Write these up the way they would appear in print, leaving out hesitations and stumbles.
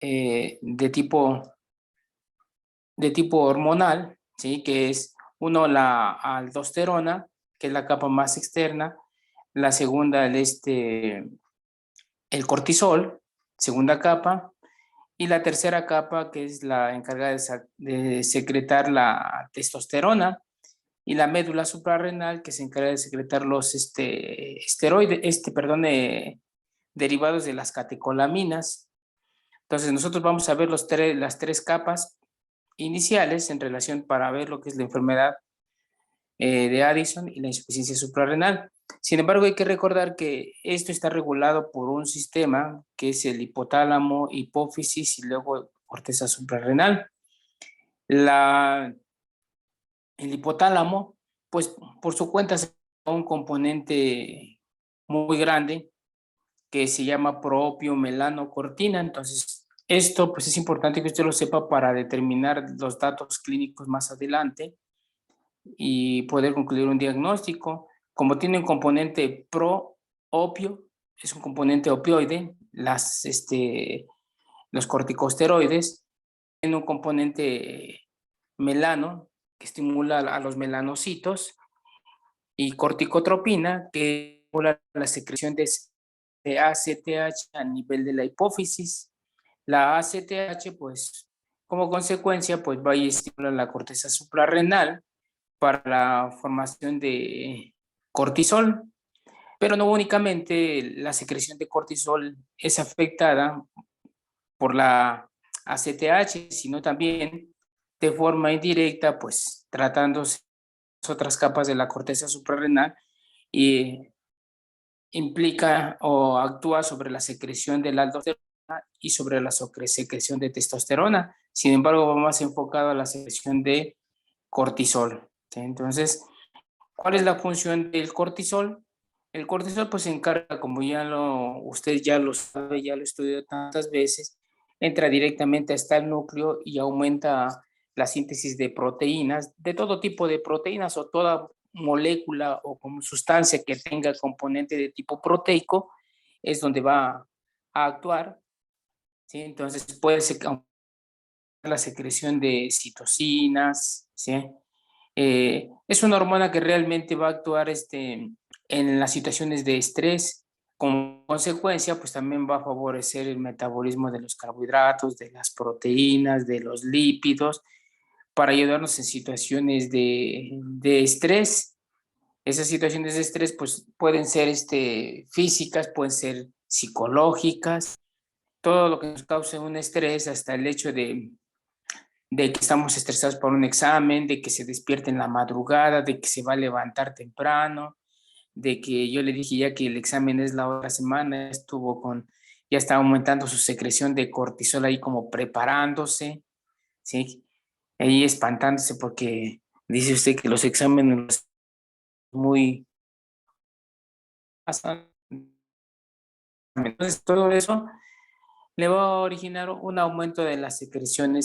de tipo hormonal, ¿sí? Que es uno la aldosterona, que es la capa más externa, la segunda el cortisol, segunda capa, y la tercera capa que es la encargada de secretar la testosterona, y la médula suprarrenal que se encarga de secretar los esteroides, perdón, derivados de las catecolaminas. Entonces nosotros vamos a ver las tres capas iniciales en relación para ver lo que es la enfermedad de Addison y la insuficiencia suprarrenal. Sin embargo, hay que recordar que esto está regulado por un sistema que es el hipotálamo, hipófisis y luego corteza suprarrenal. El hipotálamo, pues por su cuenta es un componente muy grande que se llama propio melanocortina. Entonces, esto pues es importante que usted lo sepa para determinar los datos clínicos más adelante y poder concluir un diagnóstico. Como tiene un componente pro-opio, es un componente opioide, los corticosteroides, tiene un componente melano, que estimula a los melanocitos, y corticotropina, que estimula la secreción de ACTH a nivel de la hipófisis. La ACTH, pues, como consecuencia, pues va y estimula la corteza suprarrenal para la formación de cortisol, pero no únicamente la secreción de cortisol es afectada por la ACTH, sino también de forma indirecta, pues tratándose otras capas de la corteza suprarrenal y implica o actúa sobre la secreción de la aldosterona y sobre la secreción de testosterona. Sin embargo, va más enfocado a la secreción de cortisol. ¿Sí? Entonces, ¿cuál es la función del cortisol? El cortisol pues se encarga, como usted ya lo sabe, ya lo estudió tantas veces, entra directamente hasta el núcleo y aumenta la síntesis de proteínas, de todo tipo de proteínas o toda molécula o como sustancia que tenga componente de tipo proteico, es donde va a actuar, ¿sí? Entonces puede ser la secreción de citocinas, ¿sí? Es una hormona que realmente va a actuar en las situaciones de estrés. Como consecuencia, pues también va a favorecer el metabolismo de los carbohidratos, de las proteínas, de los lípidos, para ayudarnos en situaciones de estrés. Esas situaciones de estrés pues pueden ser físicas, pueden ser psicológicas, todo lo que nos cause un estrés, hasta el hecho de que estamos estresados por un examen, de que se despierte en la madrugada, de que se va a levantar temprano, de que yo le dije ya que el examen es la otra semana, ya está aumentando su secreción de cortisol ahí como preparándose, ¿sí? Ahí espantándose porque dice usted que los exámenes muy pasan. Entonces todo eso le va a originar un aumento de la secreción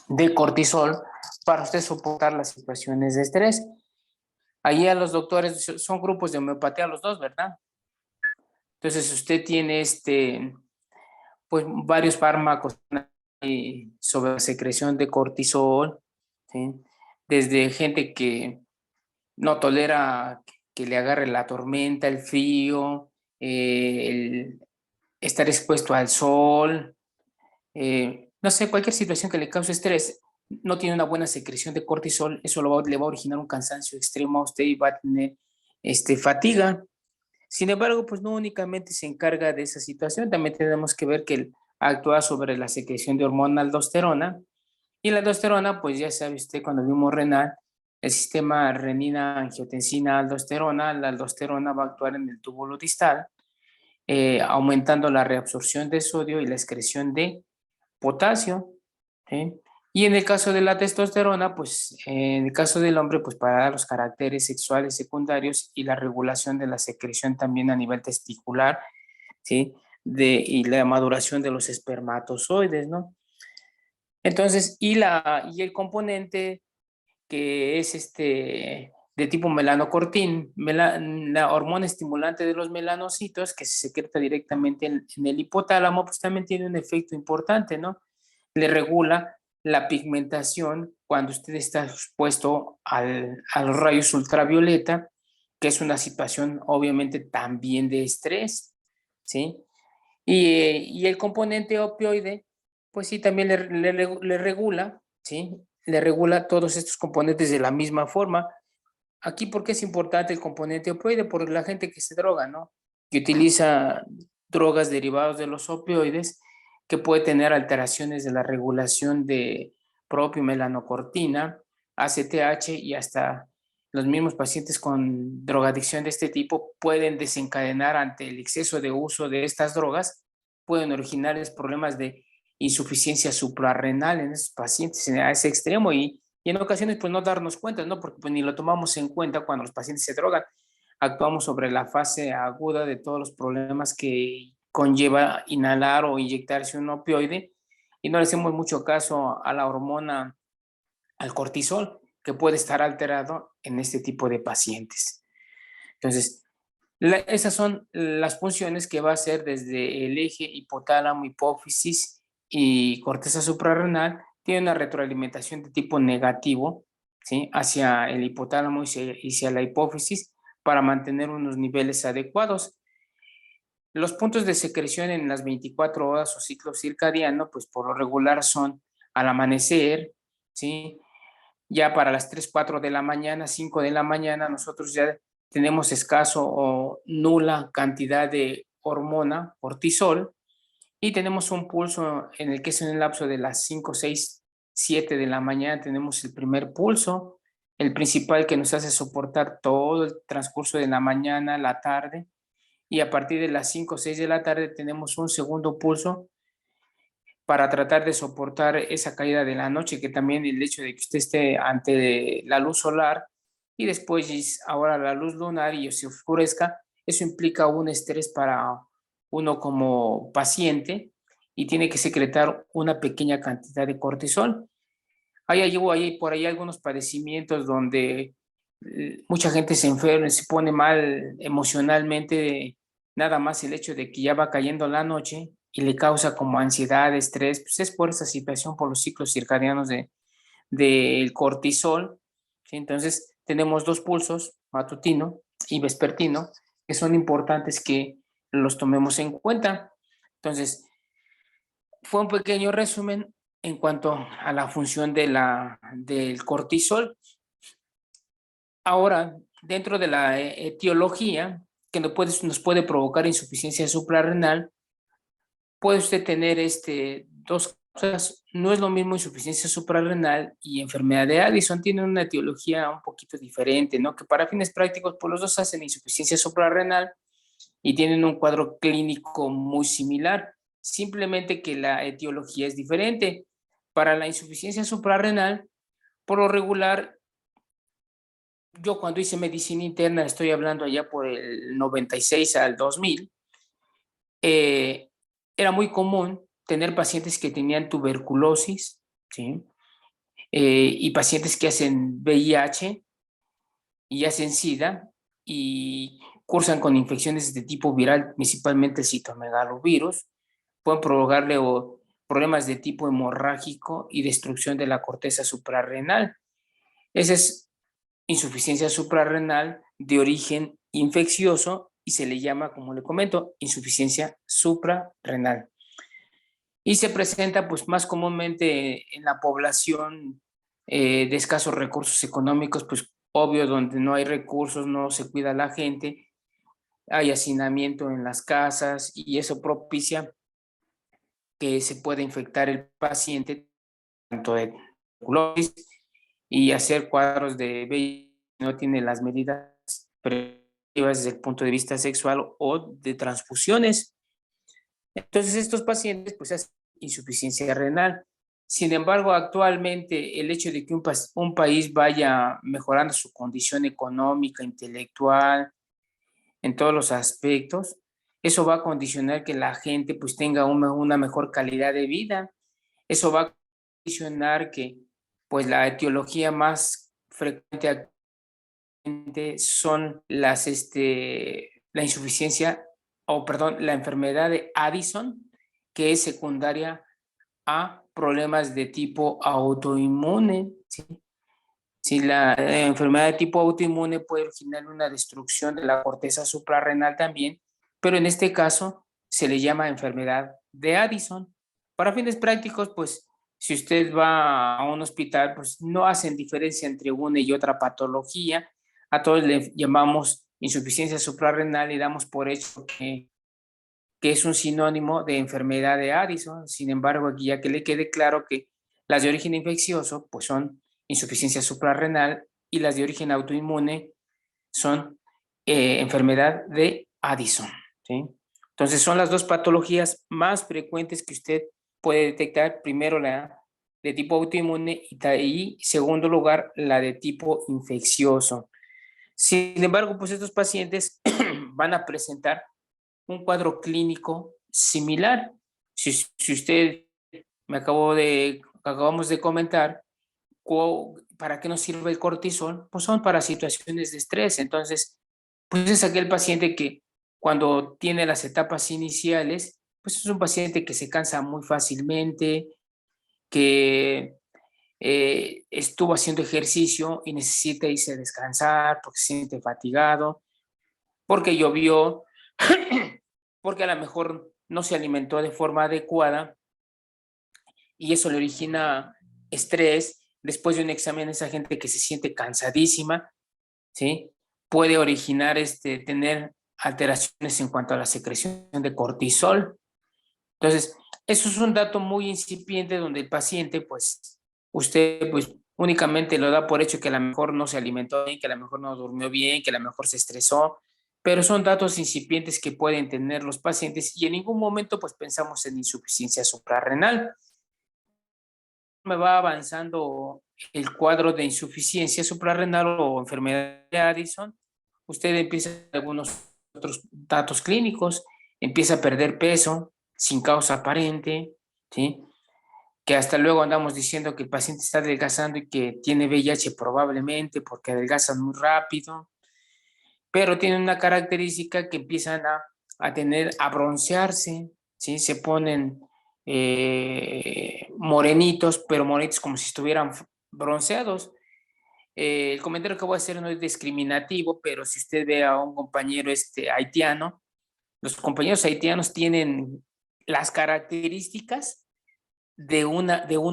de cortisol para usted soportar las situaciones de estrés. Allí a los doctores son grupos de homeopatía los dos, ¿verdad? Entonces usted tiene pues varios fármacos sobre la secreción de cortisol, ¿sí? Desde gente que no tolera que le agarre la tormenta, el frío, el estar expuesto al sol, no sé, cualquier situación que le cause estrés, no tiene una buena secreción de cortisol, eso le va a originar un cansancio extremo a usted y va a tener fatiga. Sin embargo, pues no únicamente se encarga de esa situación, también tenemos que ver que él actúa sobre la secreción de hormona aldosterona, y la aldosterona, pues ya sabe usted, cuando vimos renal, el sistema renina, angiotensina, aldosterona, la aldosterona va a actuar en el túbulo distal, aumentando la reabsorción de sodio y la excreción de potasio, ¿sí? Y en el caso de la testosterona, pues en el caso del hombre, pues para dar los caracteres sexuales secundarios y la regulación de la secreción también a nivel testicular, ¿sí? Y la maduración de los espermatozoides, ¿no? Entonces, y el componente que es de tipo melanocortín, la hormona estimulante de los melanocitos que se secreta directamente en el hipotálamo, pues también tiene un efecto importante, ¿no? Le regula la pigmentación cuando usted está expuesto a los rayos ultravioleta, que es una situación obviamente también de estrés, ¿sí? Y el componente opioide, pues sí, también le regula, ¿sí? Le regula todos estos componentes de la misma forma. Aquí, ¿por qué es importante el componente opioide? Por la gente que se droga, ¿no? Que utiliza drogas derivadas de los opioides, que puede tener alteraciones de la regulación de propio melanocortina, ACTH y hasta los mismos pacientes con drogadicción de este tipo pueden desencadenar ante el exceso de uso de estas drogas, pueden originarles problemas de insuficiencia suprarrenal en esos pacientes a ese extremo y en ocasiones pues no darnos cuenta, ¿no? Porque pues ni lo tomamos en cuenta cuando los pacientes se drogan. Actuamos sobre la fase aguda de todos los problemas que conlleva inhalar o inyectarse un opioide y no le hacemos mucho caso a la hormona, al cortisol, que puede estar alterado en este tipo de pacientes. Entonces, esas son las funciones que va a hacer desde el eje hipotálamo, hipófisis y corteza suprarrenal. Tiene una retroalimentación de tipo negativo, ¿sí? Hacia el hipotálamo y hacia la hipófisis para mantener unos niveles adecuados. Los puntos de secreción en las 24 horas o ciclo circadiano, pues por lo regular son al amanecer, ¿sí? Ya para las 3 4 de la mañana, 5 de la mañana, nosotros ya tenemos escaso o nula cantidad de hormona, cortisol, y tenemos un pulso en el que es en el lapso de las 5 6 7 de la mañana, tenemos el primer pulso, el principal que nos hace soportar todo el transcurso de la mañana, la tarde, y a partir de las 5 o 6 de la tarde tenemos un segundo pulso para tratar de soportar esa caída de la noche, que también el hecho de que usted esté ante la luz solar y después ahora la luz lunar y se oscurezca, eso implica un estrés para uno como paciente y tiene que secretar una pequeña cantidad de cortisol. Hay por ahí algunos padecimientos donde mucha gente se enferma, se pone mal emocionalmente, nada más el hecho de que ya va cayendo la noche y le causa como ansiedad, estrés, pues es por esa situación, por los ciclos circadianos del cortisol, ¿sí? Entonces, tenemos dos pulsos, matutino y vespertino, que son importantes que los tomemos en cuenta. Entonces, fue un pequeño resumen en cuanto a la función del cortisol. Ahora, dentro de la etiología que nos puede provocar insuficiencia suprarrenal, puede usted tener dos cosas. No es lo mismo insuficiencia suprarrenal y enfermedad de Addison. Tienen una etiología un poquito diferente, ¿no? Que para fines prácticos, pues los dos hacen insuficiencia suprarrenal y tienen un cuadro clínico muy similar. Simplemente que la etiología es diferente. Para la insuficiencia suprarrenal, por lo regular, yo cuando hice medicina interna, estoy hablando allá por el 96 al 2000, eh, era muy común tener pacientes que tenían tuberculosis, ¿sí? Y pacientes que hacen VIH y hacen SIDA y cursan con infecciones de tipo viral, principalmente el citomegalovirus, pueden provocarle problemas de tipo hemorrágico y destrucción de la corteza suprarrenal. Esa es insuficiencia suprarrenal de origen infeccioso y se le llama, como le comento, insuficiencia suprarrenal. Y se presenta pues más comúnmente en la población de escasos recursos económicos, pues obvio, donde no hay recursos, no se cuida la gente, hay hacinamiento en las casas y eso propicia que se pueda infectar el paciente tanto de tuberculosis y hacer cuadros de VIH, no tiene las medidas preventivas desde el punto de vista sexual o de transfusiones. Entonces estos pacientes pues hacen insuficiencia renal. Sin embargo, actualmente el hecho de que un país vaya mejorando su condición económica, intelectual, en todos los aspectos, eso va a condicionar que la gente pues tenga una mejor calidad de vida. Eso va a condicionar que pues la etiología más frecuente son la insuficiencia, la enfermedad de Addison, que es secundaria a problemas de tipo autoinmune, ¿sí? Si la enfermedad de tipo autoinmune puede originar una destrucción de la corteza suprarrenal también, pero en este caso se le llama enfermedad de Addison. Para fines prácticos, pues si usted va a un hospital, pues no hacen diferencia entre una y otra patología. A todos le llamamos insuficiencia suprarrenal y damos por hecho que es un sinónimo de enfermedad de Addison. Sin embargo, aquí ya que le quede claro que las de origen infeccioso, pues son insuficiencia suprarrenal y las de origen autoinmune son enfermedad de Addison, ¿sí? Entonces son las dos patologías más frecuentes que usted puede detectar. Primero la de tipo autoinmune y segundo lugar la de tipo infeccioso. Sin embargo, pues estos pacientes van a presentar un cuadro clínico similar. Si usted acabamos de comentar, ¿para qué nos sirve el cortisol? Pues son para situaciones de estrés. Entonces, pues es aquel paciente que cuando tiene las etapas iniciales, pues es un paciente que se cansa muy fácilmente, que estuvo haciendo ejercicio y necesita irse a descansar porque se siente fatigado, porque llovió, porque a lo mejor no se alimentó de forma adecuada y eso le origina estrés. Después de un examen, esa gente que se siente cansadísima, ¿sí? Puede originar tener alteraciones en cuanto a la secreción de cortisol. Entonces, eso es un dato muy incipiente donde el paciente, pues, usted, pues, únicamente lo da por hecho que a lo mejor no se alimentó bien, que a lo mejor no durmió bien, que a lo mejor se estresó, pero son datos incipientes que pueden tener los pacientes y en ningún momento, pues, pensamos en insuficiencia suprarrenal. Me va avanzando el cuadro de insuficiencia suprarrenal o enfermedad de Addison, usted empieza algunos otros datos clínicos, empieza a perder peso sin causa aparente, ¿sí? Que hasta luego andamos diciendo que el paciente está adelgazando y que tiene VIH probablemente porque adelgazan muy rápido, pero tienen una característica que empiezan a broncearse, ¿sí? Se ponen morenitos, pero morenitos como si estuvieran bronceados. El comentario que voy a hacer no es discriminativo, pero si usted ve a un compañero haitiano, los compañeros haitianos tienen las características de un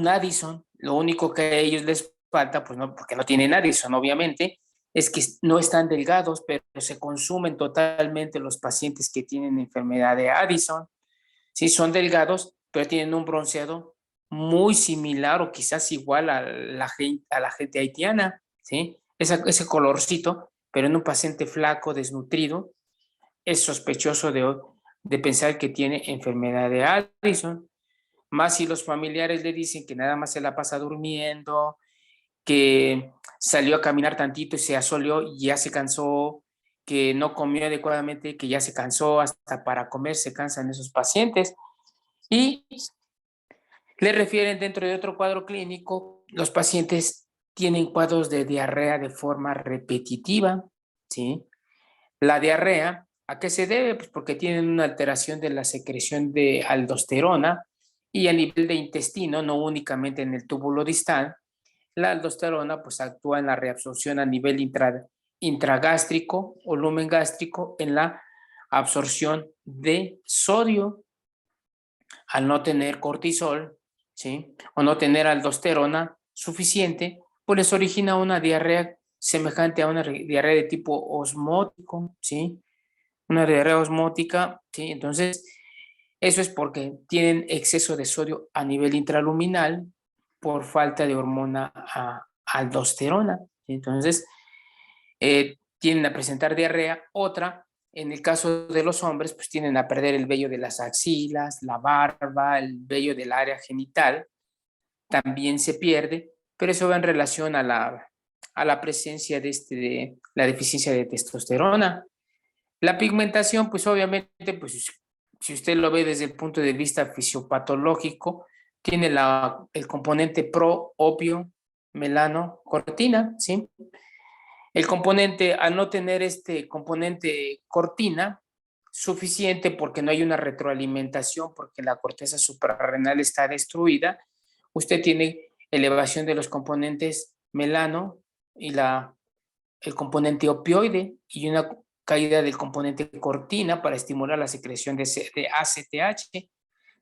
Addison. Lo único que a ellos les falta, pues no, porque no tienen Addison, obviamente, es que no están delgados, pero se consumen totalmente los pacientes que tienen enfermedad de Addison. Sí, son delgados, pero tienen un bronceado muy similar o quizás igual a la gente haitiana, ¿sí? Ese colorcito, pero en un paciente flaco, desnutrido, es sospechoso de pensar que tiene enfermedad de Addison. Más si los familiares le dicen que nada más se la pasa durmiendo, que salió a caminar tantito y se asoleó y ya se cansó, que no comió adecuadamente, que ya se cansó, hasta para comer se cansan esos pacientes. Y le refieren dentro de otro cuadro clínico, los pacientes tienen cuadros de diarrea de forma repetitiva, ¿sí? La diarrea, ¿a qué se debe? Pues porque tienen una alteración de la secreción de aldosterona y a nivel de intestino, no únicamente en el túbulo distal. La aldosterona pues actúa en la reabsorción a nivel intragástrico o lumen gástrico en la absorción de sodio. Al no tener cortisol, ¿sí? O no tener aldosterona suficiente, pues les origina una diarrea semejante a una diarrea de tipo osmótico, ¿sí? Una diarrea osmótica, ¿sí? Entonces, eso es porque tienen exceso de sodio a nivel intraluminal por falta de hormona aldosterona, ¿sí? Entonces, tienden a presentar diarrea. Otra, en el caso de los hombres, pues tienden a perder el vello de las axilas, la barba, el vello del área genital, también se pierde, pero eso va en relación a la presencia de la deficiencia de testosterona. La pigmentación, pues obviamente, pues si usted lo ve desde el punto de vista fisiopatológico, tiene el componente pro-opio melanocortina, ¿sí? El componente, al no tener este componente cortina suficiente porque no hay una retroalimentación, porque la corteza suprarrenal está destruida, usted tiene elevación de los componentes melano y el componente opioide y una caída del componente cortina para estimular la secreción de ACTH.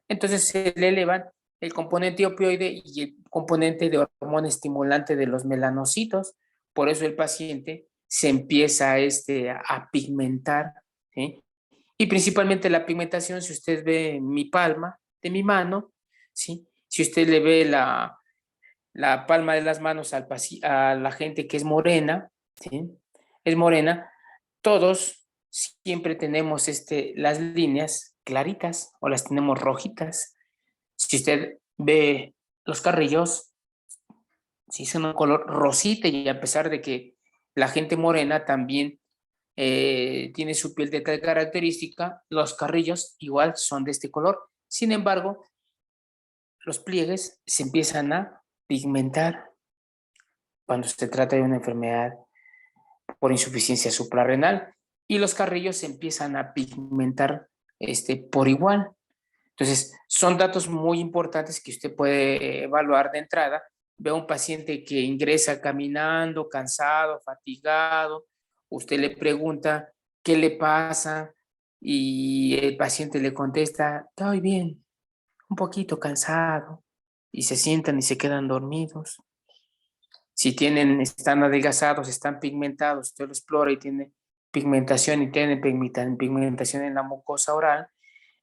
Entonces se le elevan el componente opioide y el componente de hormona estimulante de los melanocitos. Por eso el paciente se empieza a pigmentar, ¿sí? Y principalmente la pigmentación, si usted ve mi palma de mi mano, ¿sí? Si usted le ve la palma de las manos a la gente que es morena, ¿sí? Es morena, todos siempre tenemos las líneas claritas o las tenemos rojitas. Si usted ve los carrillos, sí son un color rosita y a pesar de que la gente morena también tiene su piel de tal característica, los carrillos igual son de este color. Sin embargo, los pliegues se empiezan a pigmentar cuando se trata de una enfermedad por insuficiencia suprarrenal y los carrillos se empiezan a pigmentar por igual. Entonces, son datos muy importantes que usted puede evaluar de entrada. Ve a un paciente que ingresa caminando, cansado, fatigado, usted le pregunta qué le pasa y el paciente le contesta, estoy bien, un poquito cansado, y se sientan y se quedan dormidos. Si están adelgazados, están pigmentados, usted lo explora y tiene pigmentación y tiene pigmentación en la mucosa oral,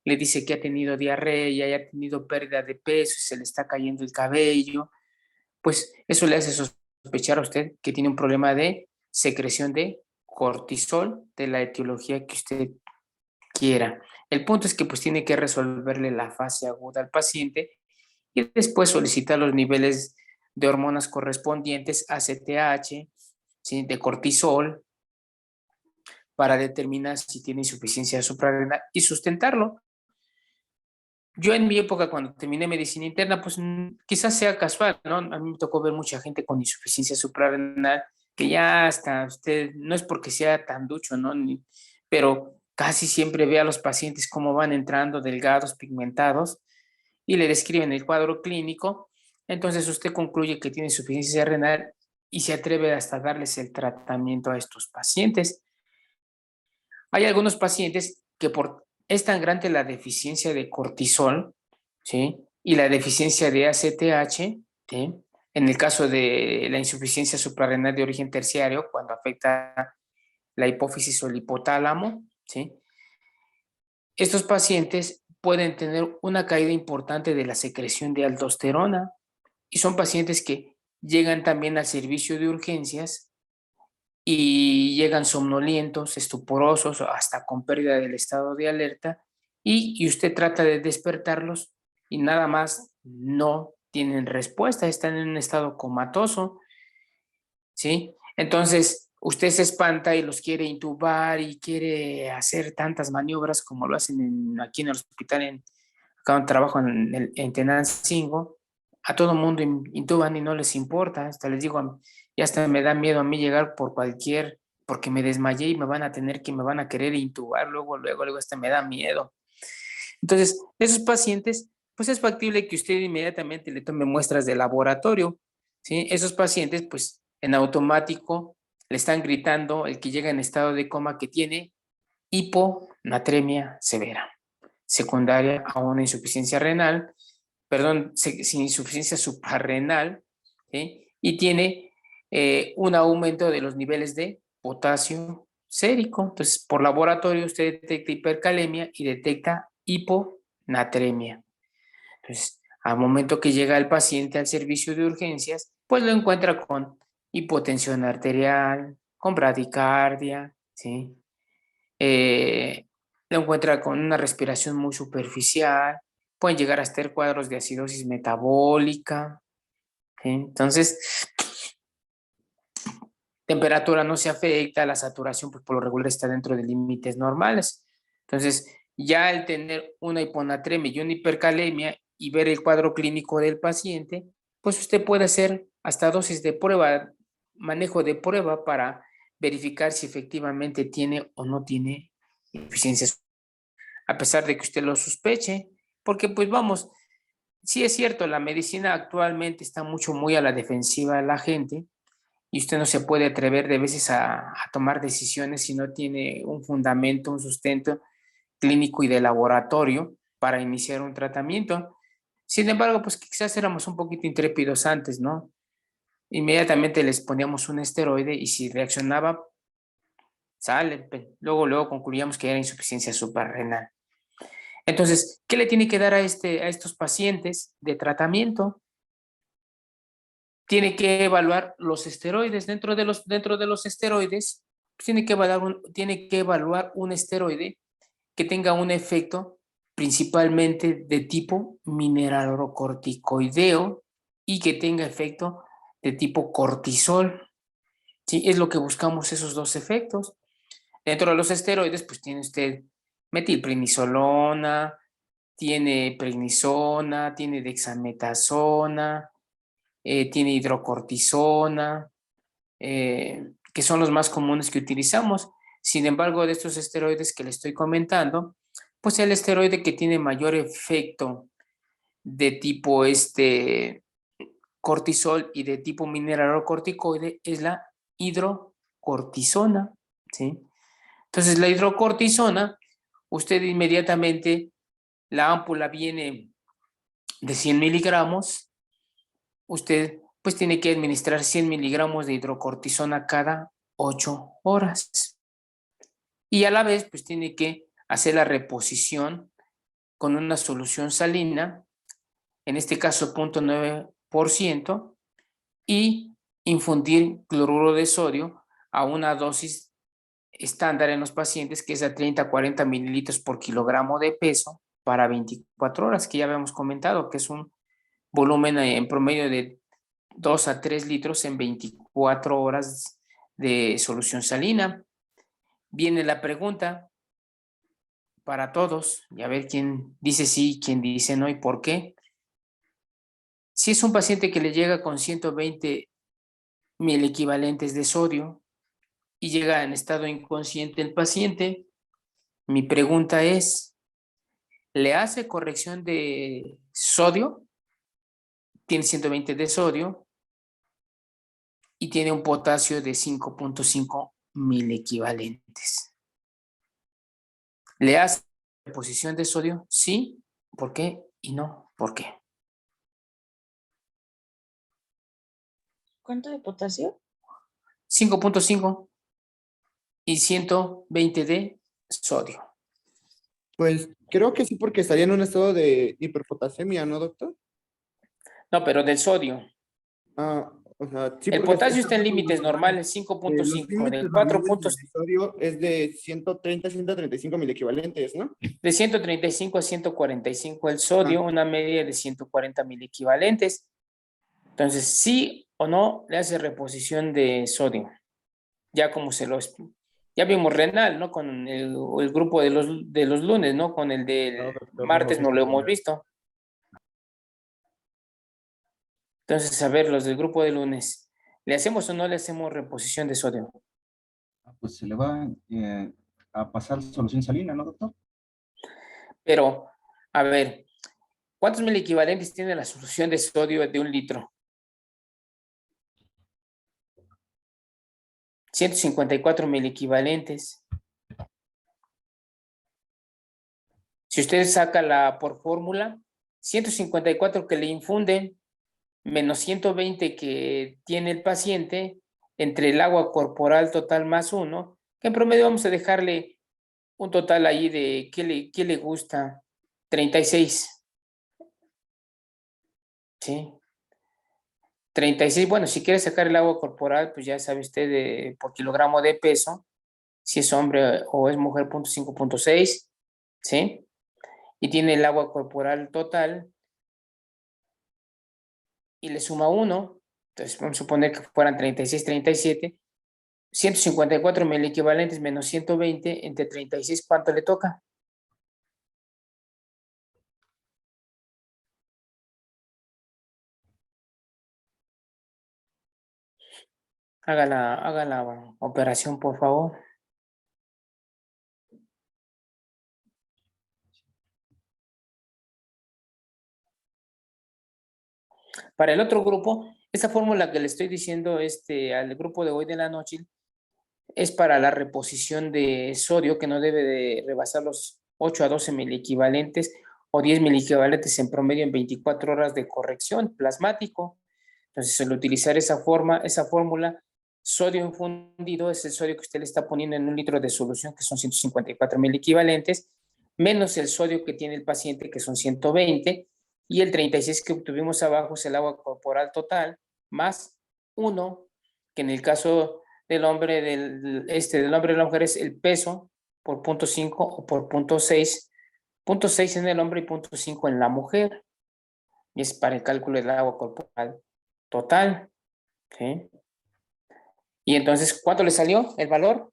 le dice que ha tenido diarrea y ha tenido pérdida de peso y se le está cayendo el cabello, pues eso le hace sospechar a usted que tiene un problema de secreción de cortisol, de la etiología que usted quiera. El punto es que pues tiene que resolverle la fase aguda al paciente y después solicitar los niveles de hormonas correspondientes a ACTH, ¿sí? De cortisol, para determinar si tiene insuficiencia suprarrenal y sustentarlo. Yo en mi época, cuando terminé medicina interna, pues quizás sea casual, ¿no? A mí me tocó ver mucha gente con insuficiencia suprarrenal, que ya hasta usted, no es porque sea tan ducho, ¿no? Pero casi siempre ve a los pacientes cómo van entrando delgados, pigmentados, y le describen el cuadro clínico. Entonces usted concluye que tiene insuficiencia renal y se atreve hasta darles el tratamiento a estos pacientes. Hay algunos pacientes que es tan grande la deficiencia de cortisol, ¿sí? Y la deficiencia de ACTH, ¿sí? En el caso de la insuficiencia suprarrenal de origen terciario, cuando afecta la hipófisis o el hipotálamo, ¿sí? Estos pacientes pueden tener una caída importante de la secreción de aldosterona y son pacientes que llegan también al servicio de urgencias y llegan somnolientos, estuporosos, hasta con pérdida del estado de alerta, y usted trata de despertarlos y nada más no tienen respuesta, están en un estado comatoso, ¿sí? Entonces, usted se espanta y los quiere intubar y quiere hacer tantas maniobras como lo hacen aquí en el hospital, acá donde trabajo en Tenancingo, a todo mundo intuban y no les importa, hasta les digo, y hasta me da miedo a mí llegar porque me desmayé y me van a querer intubar, luego, hasta me da miedo. Entonces, esos pacientes, pues es factible que usted inmediatamente le tome muestras de laboratorio, ¿sí? Esos pacientes, pues en automático le están gritando el que llega en estado de coma que tiene hiponatremia severa, secundaria a una insuficiencia renal, perdón, sin insuficiencia suprarrenal, ¿sí? Y tiene un aumento de los niveles de potasio sérico. Entonces, por laboratorio usted detecta hipercalemia y detecta hiponatremia. Entonces, al momento que llega el paciente al servicio de urgencias, pues lo encuentra con hipotensión arterial, con bradicardia, ¿sí? Lo encuentra con una respiración muy superficial, pueden llegar a estar cuadros de acidosis metabólica, ¿sí? Entonces, temperatura no se afecta, la saturación pues, por lo regular está dentro de límites normales. Entonces, ya al tener una hiponatremia y una hipercalemia y ver el cuadro clínico del paciente, pues usted puede hacer hasta dosis de prueba, manejo de prueba para verificar si efectivamente tiene o no tiene insuficiencia, a pesar de que usted lo sospeche, porque pues vamos, sí es cierto, la medicina actualmente está muy a la defensiva de la gente y usted no se puede atrever de veces a tomar decisiones si no tiene un fundamento, un sustento clínico y de laboratorio para iniciar un tratamiento. Sin embargo, pues quizás éramos un poquito intrépidos antes, ¿no? Inmediatamente les poníamos un esteroide y si reaccionaba, sale. Luego concluíamos que era insuficiencia suprarrenal. Entonces, ¿qué le tiene que dar a estos pacientes de tratamiento? Tiene que evaluar los esteroides. Dentro de los esteroides, pues tiene que evaluar un esteroide que tenga un efecto principalmente de tipo mineralocorticoideo y que tenga efecto de tipo cortisol. ¿Sí? Es lo que buscamos, esos dos efectos. Dentro de los esteroides, pues tiene usted metilprednisolona, tiene prednisona, tiene dexametasona, tiene hidrocortisona, que son los más comunes que utilizamos. Sin embargo, de estos esteroides que le estoy comentando, pues el esteroide que tiene mayor efecto de tipo cortisol y de tipo mineralocorticoide es la hidrocortisona, ¿sí? Entonces, la hidrocortisona, usted inmediatamente, la ámpula viene de 100 miligramos, usted pues tiene que administrar 100 miligramos de hidrocortisona cada 8 horas. Y a la vez, pues tiene que hacer la reposición con una solución salina, en este caso 0.9%, y infundir cloruro de sodio a una dosis estándar en los pacientes, que es a 30 a 40 mililitros por kilogramo de peso para 24 horas, que ya habíamos comentado, que es un volumen en promedio de 2 a 3 litros en 24 horas de solución salina. Viene la pregunta para todos y a ver quién dice sí, quién dice no y por qué. Si es un paciente que le llega con 120 mil equivalentes de sodio y llega en estado inconsciente el paciente, mi pregunta es, ¿le hace corrección de sodio? Tiene 120 de sodio y tiene un potasio de 5.5 mil equivalentes. ¿Le hace reposición de sodio? Sí. ¿Por qué? Y no. ¿Por qué? ¿Cuánto de potasio? 5.5 y 120 de sodio. Pues creo que sí, porque estaría en un estado de hiperpotasemia, ¿no, doctor? No, pero del sodio. Ah, o sea, sí, El porque potasio está en límites normales, los 5.5, límites del 4 normales puntos, del sodio es de 130 a 135 mil equivalentes, ¿no? de 135 a 145 el Ah, sodio, una media de 140 mil equivalentes. Entonces, sí o no le hace reposición de sodio. Ya como ya vimos renal, ¿no? Con el grupo de los lunes, ¿no? Con el no, del doctor, no hemos martes no visto lo hemos nada. visto. Entonces, a ver, los del grupo de lunes, ¿le hacemos o no le hacemos reposición de sodio? Pues se le va a pasar solución salina, ¿no, doctor? Pero, a ver, ¿cuántos mil equivalentes tiene la solución de sodio de 1 litro? 154 mil equivalentes. Si usted saca la por fórmula, 154 que le infunden menos 120 que tiene el paciente entre el agua corporal total más 1, que en promedio vamos a dejarle un total ahí de, ¿qué le gusta? 36. ¿Sí? 36, bueno, si quiere sacar el agua corporal, pues ya sabe usted por kilogramo de peso, si es hombre o es mujer, 0.5, 0.6, ¿sí? Y tiene el agua corporal total y le suma 1, entonces vamos a suponer que fueran 36, 37, 154 mil equivalentes menos 120 entre 36, ¿cuánto le toca? Haga la operación, por favor. Para el otro grupo, esa fórmula que le estoy diciendo al grupo de hoy de la noche es para la reposición de sodio que no debe de rebasar los 8 a 12 miliequivalentes o 10 miliequivalentes en promedio en 24 horas de corrección plasmático. Entonces, al utilizar esa fórmula, sodio infundido es el sodio que usted le está poniendo en un litro de solución, que son 154 miliequivalentes, menos el sodio que tiene el paciente, que son 120, y el 36 que obtuvimos abajo es el agua corporal total, más 1, que en el caso del hombre, del hombre y la mujer es el peso por 0.5 o por 0.6, 0.6 en el hombre y 0.5 en la mujer, y es para el cálculo del agua corporal total. ¿Sí? Y entonces, ¿cuánto le salió el valor?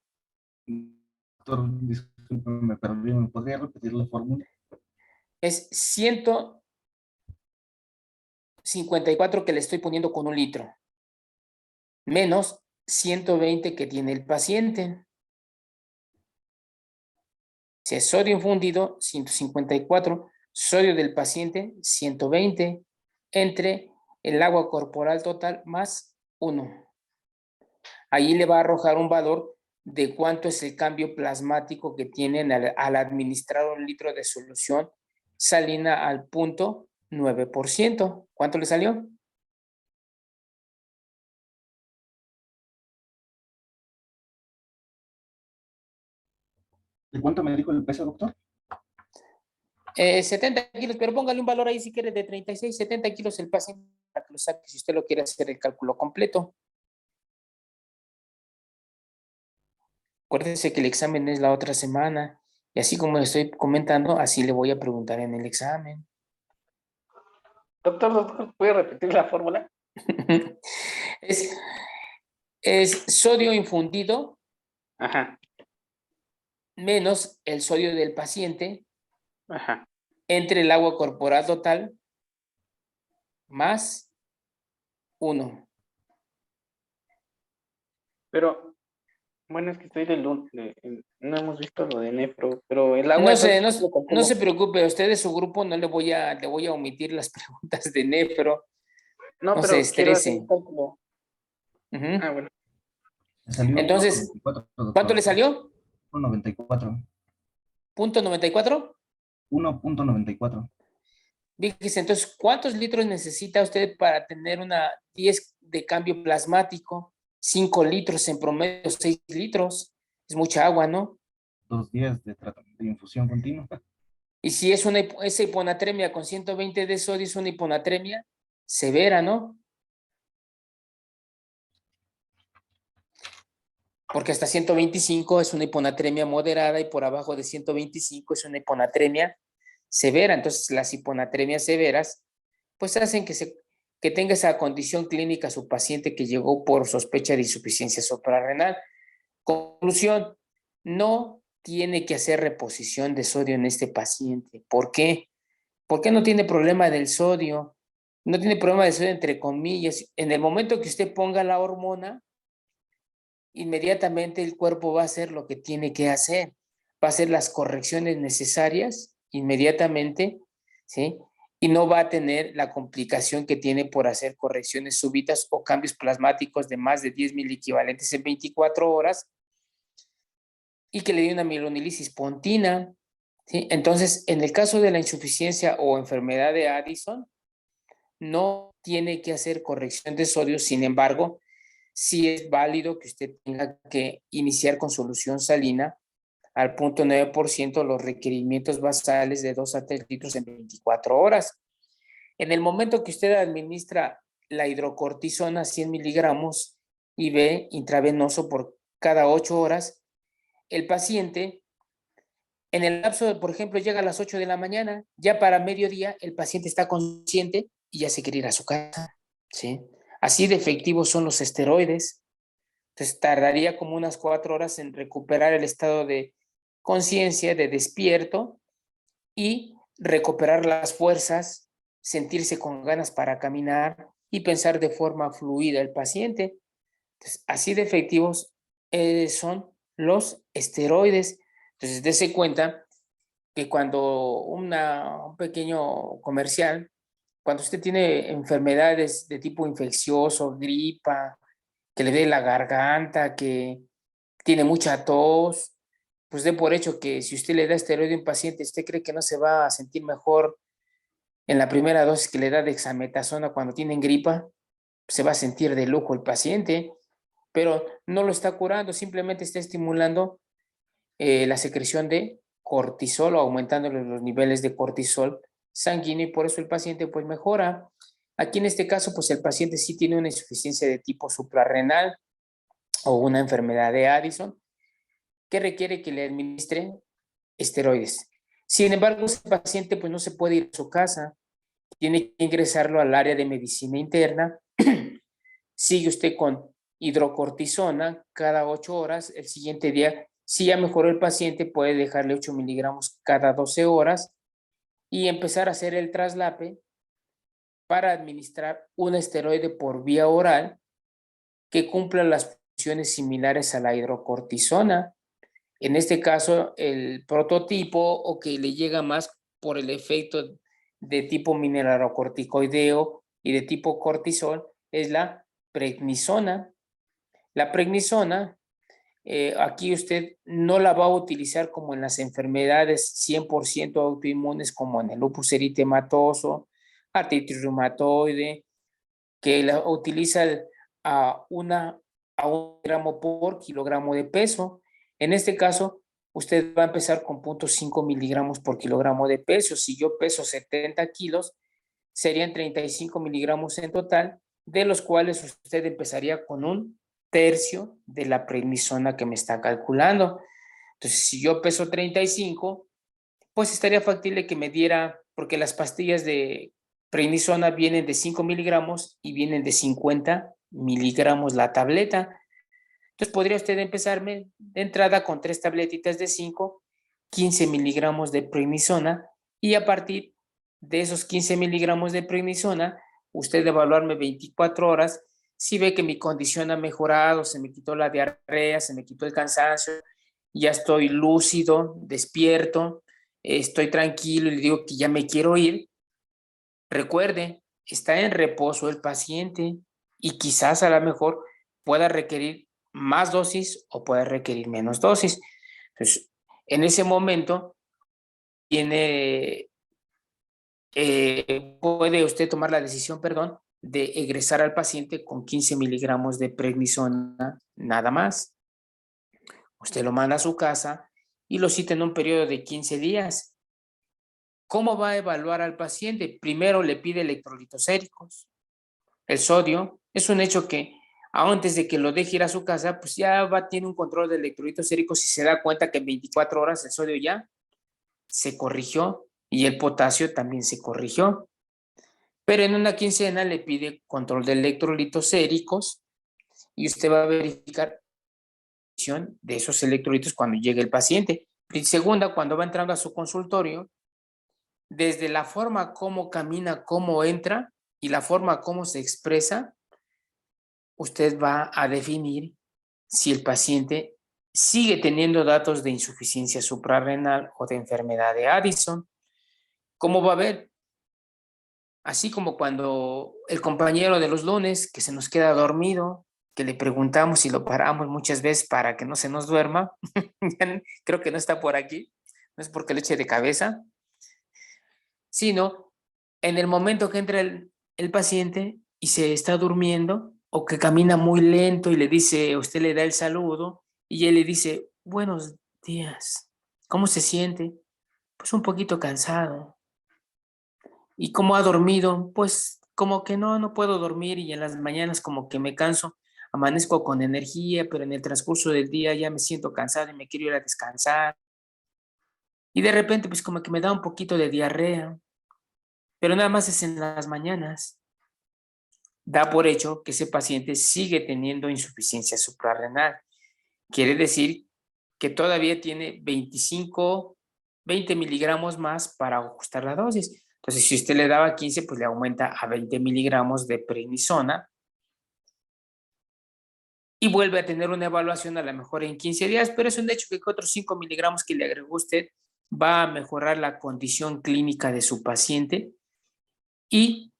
Doctor, disculpe, me perdí. ¿Me podría repetir la fórmula? Es 154 que le estoy poniendo con un litro, menos 120 que tiene el paciente. Si es sodio infundido, 154, sodio del paciente, 120, entre el agua corporal total más 1. Ahí le va a arrojar un valor de cuánto es el cambio plasmático que tienen al administrar un litro de solución salina al 0.9%. ¿Cuánto le salió? ¿De cuánto me dijo el peso, doctor? 70 kilos, pero póngale un valor ahí si quiere de 36, 70 kilos el paciente para que lo saque si usted lo quiere hacer el cálculo completo. Acuérdese que el examen es la otra semana y así como le estoy comentando, así le voy a preguntar en el examen. Doctor, ¿puede repetir la fórmula? es, es sodio infundido Ajá, menos el sodio del paciente ajá. entre el agua corporal total más 1. Pero, bueno, es que estoy no hemos visto lo de nefro, pero el agua No entonces se, lo no se calculo. preocupe, a usted de su grupo no le voy a omitir las preguntas de nefro, No, no se pero quiero hacer estrese. un cálculo. Ujú. Ah, bueno. Me salió Entonces, 1.94, ¿cuánto le doctor. salió? 1.94. ¿0.94? 1.94. Fíjese, entonces, ¿cuántos litros necesita usted para tener una 10 de cambio plasmático? 5 litros en promedio, 6 litros. Es mucha agua, ¿no? 2 días de infusión continua. Y si es esa hiponatremia con 120 de sodio, es una hiponatremia severa, ¿no? Porque hasta 125 es una hiponatremia moderada y por abajo de 125 es una hiponatremia severa. Entonces, las hiponatremias severas, pues hacen que tenga esa condición clínica su paciente que llegó por sospecha de insuficiencia suprarrenal. Conclusión, no tiene que hacer reposición de sodio en este paciente. ¿Por qué? ¿Por qué no tiene problema del sodio? No tiene problema de sodio entre comillas. En el momento que usted ponga la hormona, inmediatamente el cuerpo va a hacer lo que tiene que hacer. Va a hacer las correcciones necesarias inmediatamente, ¿sí? Y no va a tener la complicación que tiene por hacer correcciones súbitas o cambios plasmáticos de más de 10 miliequivalentes en 24 horas y que le dé una mielonilisis pontina, ¿sí? Entonces, en el caso de la insuficiencia o enfermedad de Addison, no tiene que hacer corrección de sodio, sin embargo, sí es válido que usted tenga que iniciar con solución salina al 0.9% los requerimientos basales de 2 a 3 litros en 24 horas. En el momento que usted administra la hidrocortisona 100 miligramos IV intravenoso por cada 8 horas, el paciente, en el lapso de, por ejemplo, llega a las 8 de la mañana, ya para mediodía el paciente está consciente y ya se quiere ir a su casa, ¿sí? Así de efectivos son los esteroides. Entonces tardaría como unas 4 horas en recuperar el estado de conciencia, de despierto y recuperar las fuerzas, sentirse con ganas para caminar y pensar de forma fluida el paciente. Entonces, así de efectivos son los esteroides. Entonces, dése cuenta que cuando un pequeño comercial, cuando usted tiene enfermedades de tipo infeccioso, gripa, que le dé la garganta, que tiene mucha tos, pues dé por hecho que si usted le da esteroide a un paciente, usted cree que no se va a sentir mejor en la primera dosis que le da dexametasona cuando tienen gripa, se va a sentir de lujo el paciente, pero no lo está curando, simplemente está estimulando la secreción de cortisol o aumentando los niveles de cortisol sanguíneo y por eso el paciente pues mejora. Aquí en este caso pues el paciente sí tiene una insuficiencia de tipo suprarrenal o una enfermedad de Addison que requiere que le administre esteroides. Sin embargo, ese paciente pues no se puede ir a su casa, tiene que ingresarlo al área de medicina interna. Sigue usted con hidrocortisona cada 8 horas. El siguiente día, si ya mejoró el paciente, puede dejarle 8 miligramos cada 12 horas y empezar a hacer el traslape para administrar un esteroide por vía oral que cumpla las funciones similares a la hidrocortisona. En este caso, el prototipo o que le llega más por el efecto de tipo mineralocorticoideo y de tipo cortisol es la prednisona. La prednisona, aquí usted no la va a utilizar como en las enfermedades 100% autoinmunes como en el lupus eritematoso, artritis reumatoide, que la utiliza a 1 gramo por kilogramo de peso. En este caso, usted va a empezar con 0.5 miligramos por kilogramo de peso. Si yo peso 70 kilos, serían 35 miligramos en total, de los cuales usted empezaría con 1/3 de la prednisona que me está calculando. Entonces, si yo peso 35, pues estaría factible que me diera, porque las pastillas de prednisona vienen de 5 miligramos y vienen de 50 miligramos la tableta. Entonces podría usted empezarme de entrada con 3 tabletitas de 5, 15 miligramos de prednisona y a partir de esos 15 miligramos de prednisona, usted evaluarme 24 horas. Si ve que mi condición ha mejorado, se me quitó la diarrea, se me quitó el cansancio, ya estoy lúcido, despierto, estoy tranquilo y le digo que ya me quiero ir. Recuerde, está en reposo el paciente y quizás a lo mejor pueda requerir más dosis o pueda requerir menos dosis. Entonces, en ese momento puede usted tomar la decisión, de egresar al paciente con 15 miligramos de prednisona nada más. Usted lo manda a su casa y lo cita en un periodo de 15 días. ¿Cómo va a evaluar al paciente? Primero le pide electrolitos séricos. El sodio es un hecho que antes de que lo deje ir a su casa, pues ya tiene un control de electrolitos séricos y se da cuenta que en 24 horas el sodio ya se corrigió y el potasio también se corrigió. Pero en una quincena le pide control de electrolitos séricos y usted va a verificar de esos electrolitos cuando llegue el paciente. Y segunda, cuando va entrando a su consultorio, desde la forma como camina, cómo entra y la forma como se expresa, usted va a definir si el paciente sigue teniendo datos de insuficiencia suprarrenal o de enfermedad de Addison. ¿Cómo va a ver? Así como cuando el compañero de los lunes que se nos queda dormido, que le preguntamos y lo paramos muchas veces para que no se nos duerma, creo que no está por aquí, no es porque le eche de cabeza, sino en el momento que entra el paciente y se está durmiendo o que camina muy lento y le dice, usted le da el saludo y él le dice, buenos días, ¿cómo se siente? Pues un poquito cansado. ¿Y cómo ha dormido? Pues como que no puedo dormir y en las mañanas como que me canso, amanezco con energía, pero en el transcurso del día ya me siento cansado y me quiero ir a descansar. Y de repente pues como que me da un poquito de diarrea, pero nada más es en las mañanas. Da por hecho que ese paciente sigue teniendo insuficiencia suprarrenal. Quiere decir que todavía tiene 20 miligramos más para ajustar la dosis. Entonces, si usted le daba 15, pues le aumenta a 20 miligramos de prednisona y vuelve a tener una evaluación a lo mejor en 15 días, pero es un hecho que otros 5 miligramos que le agregó usted va a mejorar la condición clínica de su paciente y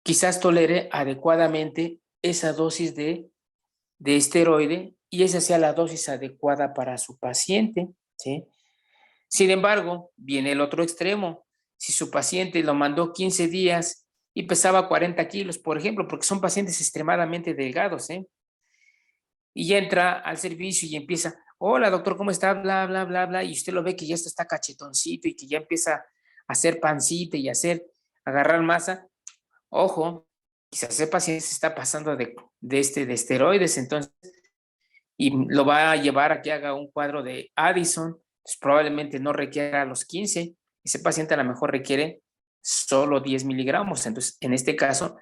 quizás tolere adecuadamente esa dosis de esteroide y esa sea la dosis adecuada para su paciente, ¿sí? Sin embargo, viene el otro extremo. Si su paciente lo mandó 15 días y pesaba 40 kilos, por ejemplo, porque son pacientes extremadamente delgados, ¿eh? Y ya entra al servicio y empieza, hola doctor, ¿cómo está? Bla, bla, bla, bla, y usted lo ve que ya está cachetoncito y que ya empieza a hacer pancita y agarrar masa. Ojo, quizás ese paciente se está pasando de esteroides, entonces, y lo va a llevar a que haga un cuadro de Addison, pues probablemente no requiera los 15, ese paciente a lo mejor requiere solo 10 miligramos, entonces en este caso,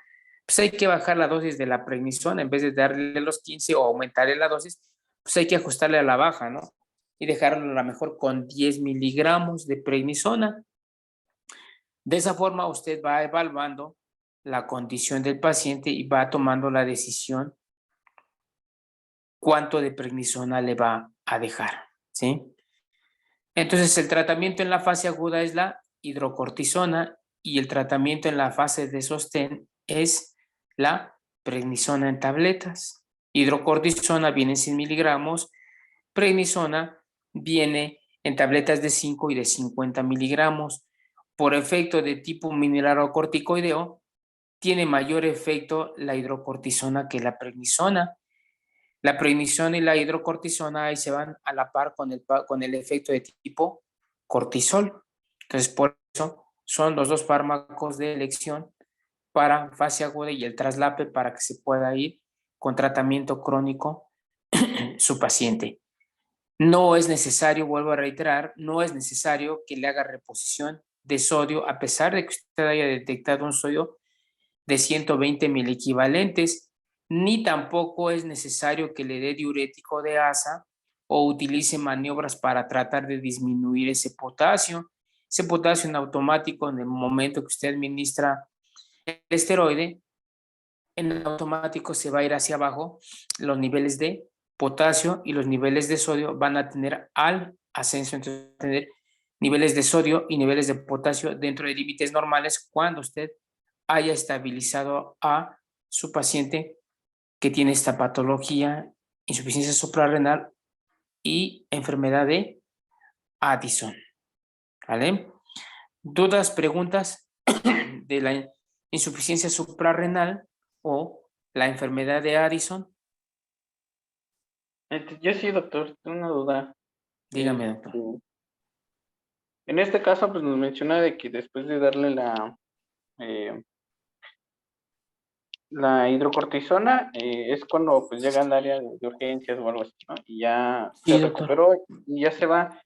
pues hay que bajar la dosis de la prednisona, en vez de darle los 15 o aumentarle la dosis, pues hay que ajustarle a la baja, ¿no? Y dejarlo a lo mejor con 10 miligramos de prednisona. De esa forma usted va evaluando la condición del paciente y va tomando la decisión cuánto de prednisona le va a dejar, ¿sí? Entonces, el tratamiento en la fase aguda es la hidrocortisona y el tratamiento en la fase de sostén es la prednisona en tabletas. Hidrocortisona viene en 100 miligramos, prednisona viene en tabletas de 5 y de 50 miligramos. Por efecto de tipo mineralocorticoideo, tiene mayor efecto la hidrocortisona que la prednisona. La prednisona y la hidrocortisona ahí se van a la par con el efecto de tipo cortisol. Entonces, por eso son los dos fármacos de elección para fase aguda y el traslape para que se pueda ir con tratamiento crónico su paciente. No es necesario, vuelvo a reiterar, no es necesario que le haga reposición de sodio a pesar de que usted haya detectado un sodio de 120 equivalentes, ni tampoco es necesario que le dé diurético de asa o utilice maniobras para tratar de disminuir ese potasio. Ese potasio en automático, en el momento que usted administra el esteroide, en automático se va a ir hacia abajo los niveles de potasio y los niveles de sodio van a tener al ascenso, entonces va a tener niveles de sodio y niveles de potasio dentro de límites normales cuando usted haya estabilizado a su paciente que tiene esta patología, insuficiencia suprarrenal y enfermedad de Addison. ¿Vale? ¿Dudas, preguntas de la insuficiencia suprarrenal o la enfermedad de Addison? Yo sí, doctor, tengo una duda. Dígame, doctor. En este caso, pues nos menciona de que después de darle la hidrocortisona, es cuando pues llega al área de urgencias o algo así, ¿no? Y ya Sí, se doctor. recuperó y ya se va.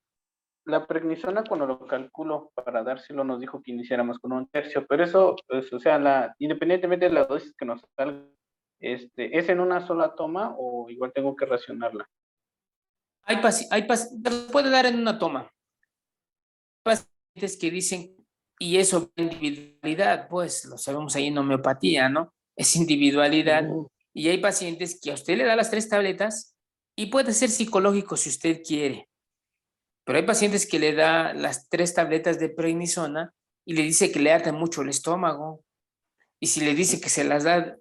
La prednisona, cuando lo calculo para dárselo, nos dijo que iniciáramos con 1/3, pero eso, pues, o sea, independientemente de la dosis que nos salga, ¿es en una sola toma o igual tengo que racionarla? Puede dar en una toma. Hay pacientes que dicen, y eso es individualidad, pues lo sabemos ahí en homeopatía, ¿no? Es individualidad. Y hay pacientes que a usted le da las 3 tabletas y puede ser psicológico si usted quiere. Pero hay pacientes que le da las 3 tabletas de prednisona y le dice que le arde mucho el estómago. Y si le dice que se las da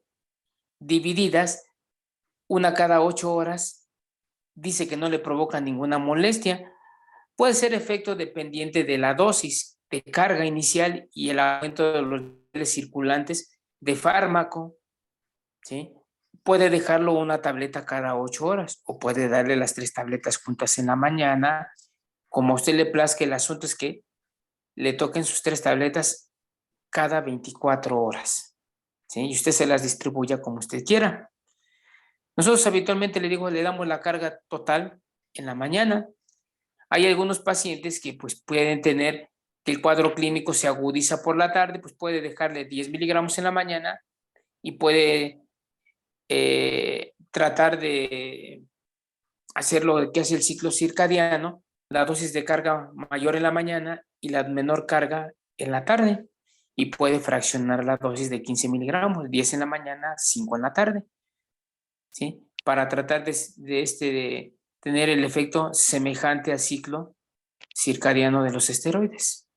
divididas, una cada 8 horas, dice que no le provoca ninguna molestia. Puede ser efecto dependiente de la dosis de carga inicial y el aumento de los niveles circulantes de fármaco, ¿sí? Puede dejarlo una tableta cada 8 horas o puede darle las 3 tabletas juntas en la mañana. Como a usted le plazca, el asunto es que le toquen sus 3 tabletas cada 24 horas, ¿sí? Y usted se las distribuya como usted quiera. Nosotros habitualmente, le digo, le damos la carga total en la mañana. Hay algunos pacientes que pues pueden tener que el cuadro clínico se agudiza por la tarde, pues puede dejarle 10 miligramos en la mañana y puede tratar de hacer lo que hace el ciclo circadiano, la dosis de carga mayor en la mañana y la menor carga en la tarde. Y puede fraccionar la dosis de 15 miligramos, 10 en la mañana, 5 en la tarde, ¿sí? para tratar de tener el efecto semejante al ciclo circadiano de los esteroides.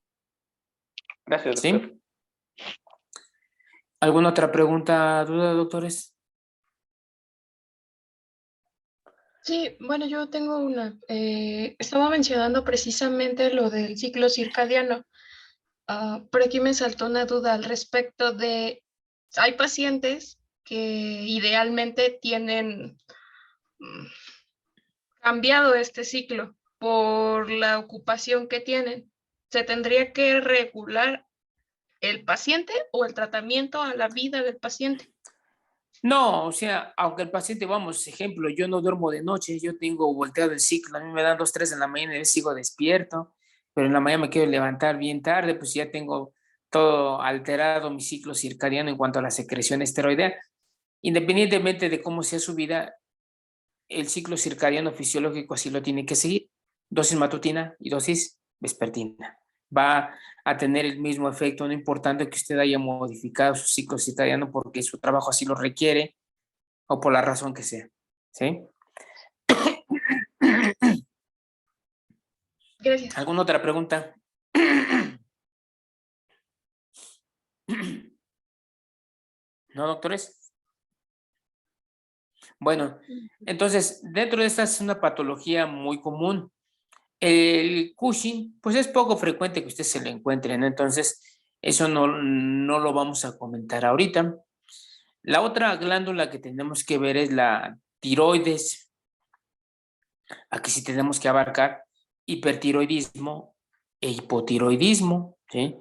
Gracias, ¿Sí? doctor. ¿Alguna otra pregunta, duda, doctores? Sí, bueno, yo tengo una. Estaba mencionando precisamente lo del ciclo circadiano, pero aquí me saltó una duda al respecto de, hay pacientes que idealmente tienen cambiado este ciclo por la ocupación que tienen. ¿Se tendría que regular el paciente o el tratamiento a la vida del paciente? No, o sea, aunque el paciente, vamos, ejemplo, yo no duermo de noche, yo tengo volteado el ciclo, a mí me dan 2, 3 de la mañana y yo sigo despierto, pero en la mañana me quiero levantar bien tarde, pues ya tengo todo alterado mi ciclo circadiano en cuanto a la secreción esteroidea. Independientemente de cómo sea su vida, el ciclo circadiano fisiológico así lo tiene que seguir. Dosis matutina y dosis vespertina. Va a tener el mismo efecto, no importando que usted haya modificado su ciclo circadiano porque su trabajo así lo requiere o por la razón que sea. ¿Sí? Gracias. ¿Alguna otra pregunta? ¿No, doctores? Bueno, entonces, dentro de esta es una patología muy común. El Cushing, pues es poco frecuente que usted se lo encuentre, ¿no? Entonces, eso no lo vamos a comentar ahorita. La otra glándula que tenemos que ver es la tiroides. Aquí sí tenemos que abarcar hipertiroidismo e hipotiroidismo, ¿sí?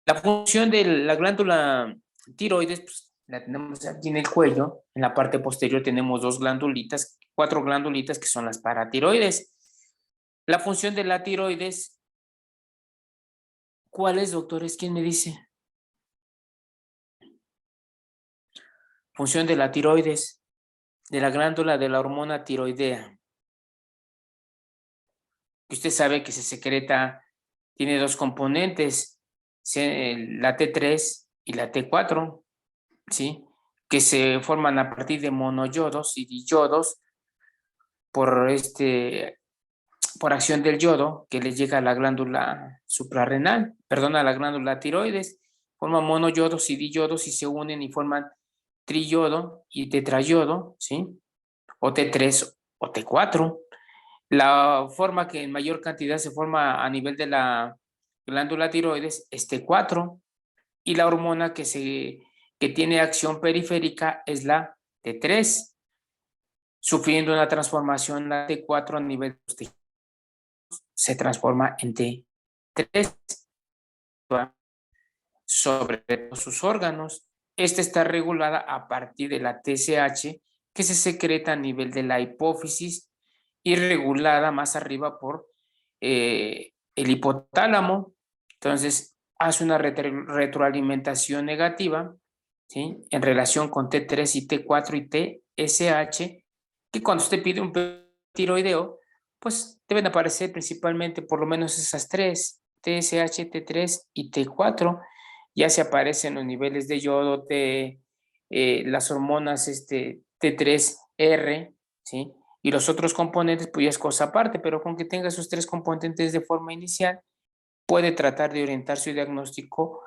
La función de la glándula tiroides, pues, la tenemos aquí en el cuello. En la parte posterior tenemos 2 glandulitas, 4 glandulitas que son las paratiroides. La función de la tiroides, ¿cuál es, doctores? ¿Quién me dice? Función de la tiroides, de la glándula de la hormona tiroidea. Usted sabe que se secreta, tiene 2 componentes, la T3 y la T4, ¿sí? Que se forman a partir de monoyodos y diyodos por, por acción del yodo que le llega a la glándula suprarrenal, perdón, a la glándula tiroides, forman monoyodos y diyodos y se unen y forman triyodo y tetrayodo, ¿sí? O T3 o T4. La forma que en mayor cantidad se forma a nivel de la glándula tiroides es T4 y la hormona que tiene acción periférica es la T3, sufriendo una transformación la T4 a nivel de los tejidos, se transforma en T3 sobre sus órganos. Esta está regulada a partir de la TSH que se secreta a nivel de la hipófisis y regulada más arriba por el hipotálamo. Entonces, hace una retroalimentación negativa, ¿sí? En relación con T3 y T4 y TSH, que cuando usted pide un tiroideo, pues deben aparecer principalmente por lo menos esas 3, TSH, T3 y T4. Ya se aparecen los niveles de yodo, las hormonas T3R, ¿sí? Y los otros componentes, pues ya es cosa aparte, pero con que tenga esos 3 componentes de forma inicial, puede tratar de orientar su diagnóstico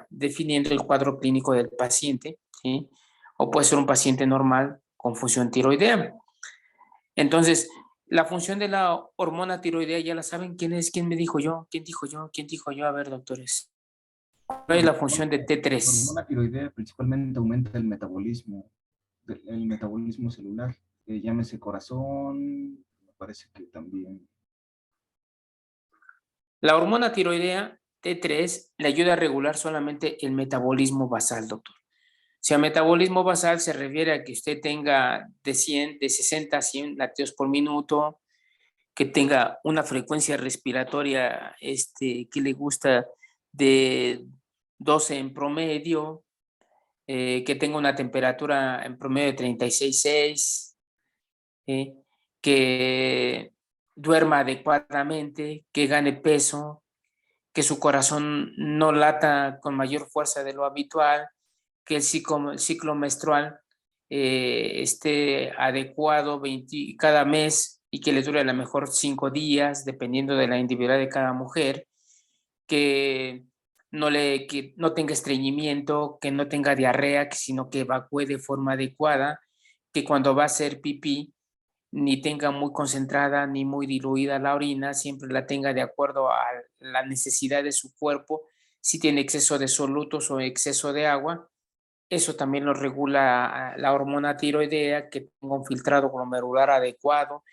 definiendo el cuadro clínico del paciente, ¿sí? O puede ser un paciente normal con función tiroidea. Entonces, la función de la hormona tiroidea, ya la saben, ¿quién es? ¿Quién me dijo yo? ¿Quién dijo yo? ¿Quién dijo yo? A ver, doctores. ¿Cuál es la función de La T3? hormona tiroidea principalmente aumenta el metabolismo celular, llámese corazón, me parece que también. La hormona tiroidea T3 le ayuda a regular solamente el metabolismo basal, doctor. Si a metabolismo basal se refiere a que usted tenga de 60 a 100 latidos por minuto, que tenga una frecuencia respiratoria que le gusta de 12 en promedio, que tenga una temperatura en promedio de 36,6, que duerma adecuadamente, que gane peso, que su corazón no lata con mayor fuerza de lo habitual, que el ciclo menstrual esté adecuado cada mes y que le dure a lo mejor 5 días, dependiendo de la individualidad de cada mujer, que no tenga estreñimiento, que no tenga diarrea, sino que evacúe de forma adecuada, que cuando va a hacer pipí ni tenga muy concentrada ni muy diluida la orina, siempre la tenga de acuerdo a la necesidad de su cuerpo. Si tiene exceso de solutos o exceso de agua, eso también lo regula la hormona tiroidea, que tenga un filtrado glomerular adecuado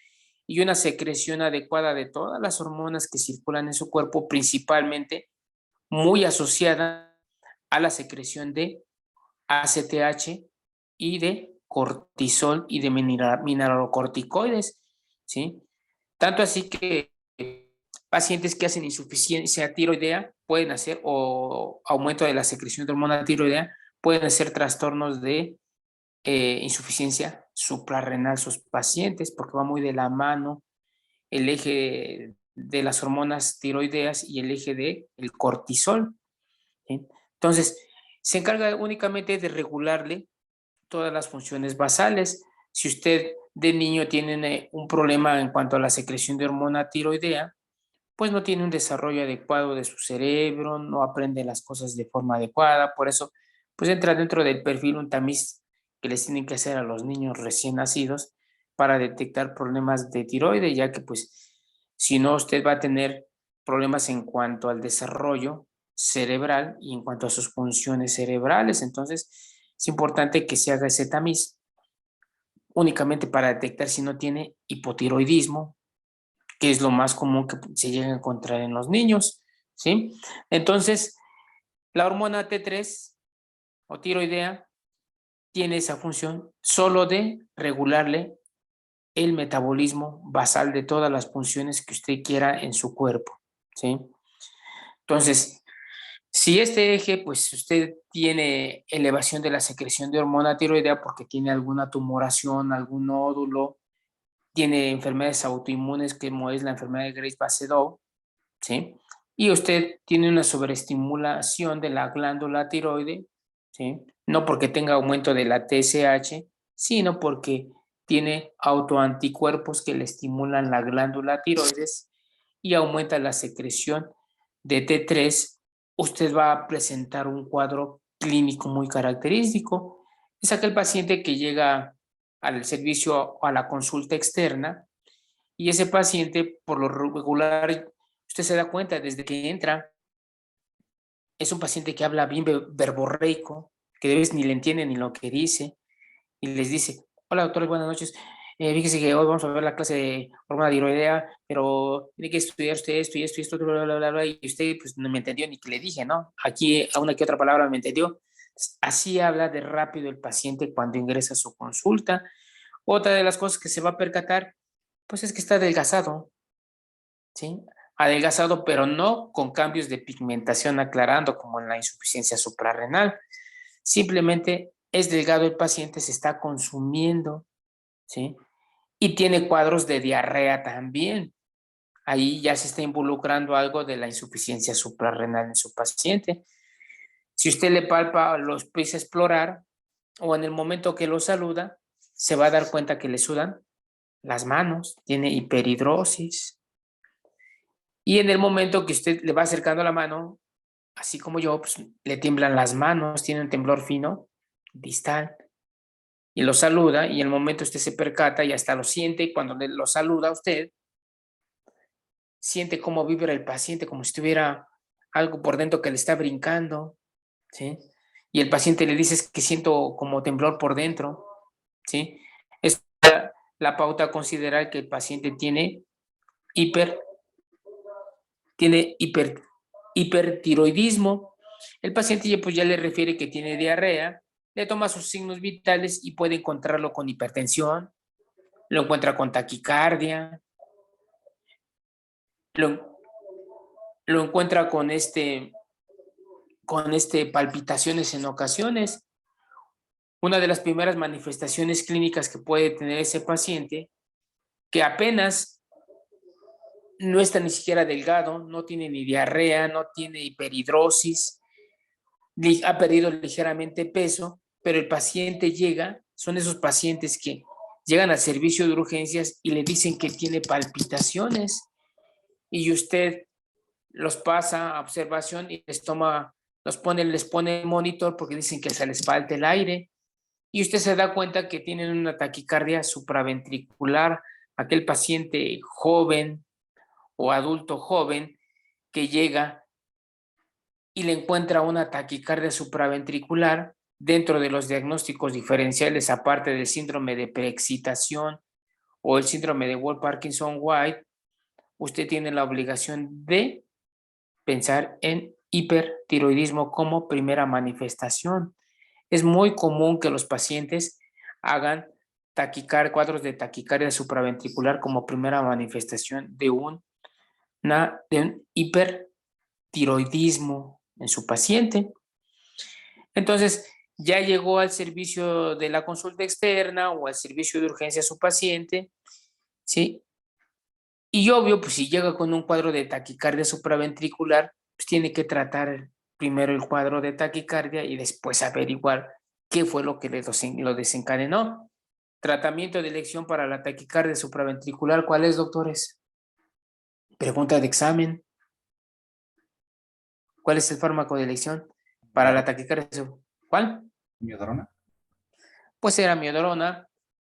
y una secreción adecuada de todas las hormonas que circulan en su cuerpo, principalmente muy asociada a la secreción de ACTH y de cortisol y de mineralocorticoides, ¿sí? Tanto así que pacientes que hacen insuficiencia tiroidea pueden hacer, o aumento de la secreción de hormona tiroidea, pueden hacer trastornos de insuficiencia suprarrenal sus pacientes, porque va muy de la mano el eje de las hormonas tiroideas y el eje del cortisol, ¿sí? Entonces, se encarga únicamente de regularle todas las funciones basales. Si usted de niño tiene un problema en cuanto a la secreción de hormona tiroidea, pues no tiene un desarrollo adecuado de su cerebro, no aprende las cosas de forma adecuada, por eso pues entra dentro del perfil un tamiz que les tienen que hacer a los niños recién nacidos para detectar problemas de tiroides, ya que pues si no usted va a tener problemas en cuanto al desarrollo cerebral y en cuanto a sus funciones cerebrales. Entonces es importante que se haga ese tamiz únicamente para detectar si no tiene hipotiroidismo, que es lo más común que se llega a encontrar en los niños, ¿sí? Entonces, la hormona T3 o tiroidea tiene esa función solo de regularle el metabolismo basal de todas las funciones que usted quiera en su cuerpo, ¿sí? Entonces, si este eje, pues usted tiene elevación de la secreción de hormona tiroidea porque tiene alguna tumoración, algún nódulo, tiene enfermedades autoinmunes como es la enfermedad de Graves-Basedow, ¿sí? Y usted tiene una sobreestimulación de la glándula tiroide, ¿sí? No porque tenga aumento de la TSH, sino porque tiene autoanticuerpos que le estimulan la glándula tiroides y aumenta la secreción de T3, usted va a presentar un cuadro clínico muy característico. Es aquel paciente que llega al servicio o a la consulta externa y ese paciente, por lo regular, usted se da cuenta desde que entra, es un paciente que habla bien verborreico, que de vez ni le entiende ni lo que dice, y les dice: hola doctor, buenas noches, fíjese que hoy vamos a ver la clase de hormona tiroidea, pero tiene que estudiar usted esto y esto y esto, bla, bla, bla, bla, y usted pues no me entendió ni que le dije, ¿no? Aquí a una que otra palabra me entendió. Así habla de rápido el paciente cuando ingresa a su consulta. Otra de las cosas que se va a percatar, pues es que está adelgazado, ¿sí? Adelgazado, pero no con cambios de pigmentación aclarando como en la insuficiencia suprarrenal. Simplemente es delgado el paciente, se está consumiendo, ¿sí? Y tiene cuadros de diarrea también. Ahí ya se está involucrando algo de la insuficiencia suprarrenal en su paciente. Si usted le palpa, lo empieza a explorar, o en el momento que lo saluda, se va a dar cuenta que le sudan las manos, tiene hiperhidrosis. Y en el momento que usted le va acercando la mano, así como yo, pues le tiemblan las manos, tiene un temblor fino, distal, y lo saluda, y en el momento usted se percata y hasta lo siente, y cuando lo saluda a usted, siente cómo vibra el paciente, como si tuviera algo por dentro que le está brincando, ¿sí? Y el paciente le dice que siento como temblor por dentro, ¿sí? Es la pauta a considerar que el paciente tiene hipertiroidismo. El paciente pues ya le refiere que tiene diarrea, le toma sus signos vitales y puede encontrarlo con hipertensión, lo encuentra con taquicardia, lo encuentra con palpitaciones en ocasiones. Una de las primeras manifestaciones clínicas que puede tener ese paciente, que apenas no está ni siquiera delgado, no tiene ni diarrea, no tiene hiperhidrosis, ha perdido ligeramente peso, pero el paciente llega son esos pacientes que llegan al servicio de urgencias y le dicen que tiene palpitaciones y usted los pasa a observación y les pone el monitor porque dicen que se les falta el aire y usted se da cuenta que tienen una taquicardia supraventricular, aquel paciente joven o adulto joven que llega y le encuentra una taquicardia supraventricular dentro de los diagnósticos diferenciales, aparte del síndrome de preexcitación o el síndrome de Wolff-Parkinson-White, usted tiene la obligación de pensar en hipertiroidismo como primera manifestación. Es muy común que los pacientes hagan cuadros de taquicardia supraventricular como primera manifestación de un hipertiroidismo en su paciente. Entonces, ya llegó al servicio de la consulta externa o al servicio de urgencia su paciente, ¿sí? Y obvio, pues si llega con un cuadro de taquicardia supraventricular, pues tiene que tratar primero el cuadro de taquicardia y después averiguar qué fue lo que lo desencadenó. Tratamiento de elección para la taquicardia supraventricular, ¿cuál es, doctores? Pregunta de examen. ¿Cuál es el fármaco de elección para la taquicardia? ¿Cuál? Miodrona. Pues era miodrona,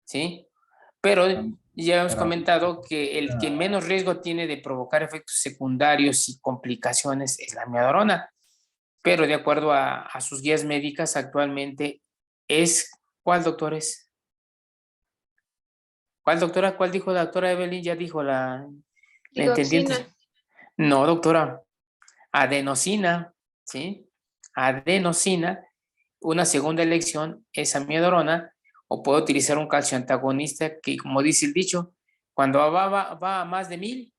¿sí? Pero ya hemos Pero- comentado que el que menos riesgo tiene de provocar efectos secundarios y complicaciones es la miodrona. Pero de acuerdo a sus guías médicas actualmente es... ¿Cuál, doctores? ¿Cuál, doctora? ¿Cuál dijo la doctora Evelyn? Ya dijo la entendiente. Digoxina. No, doctora. Adenosina, ¿sí? Adenosina. Una segunda elección es amiodarona o puedo utilizar un calcio antagonista que, como dice el dicho, cuando va a más de 1000,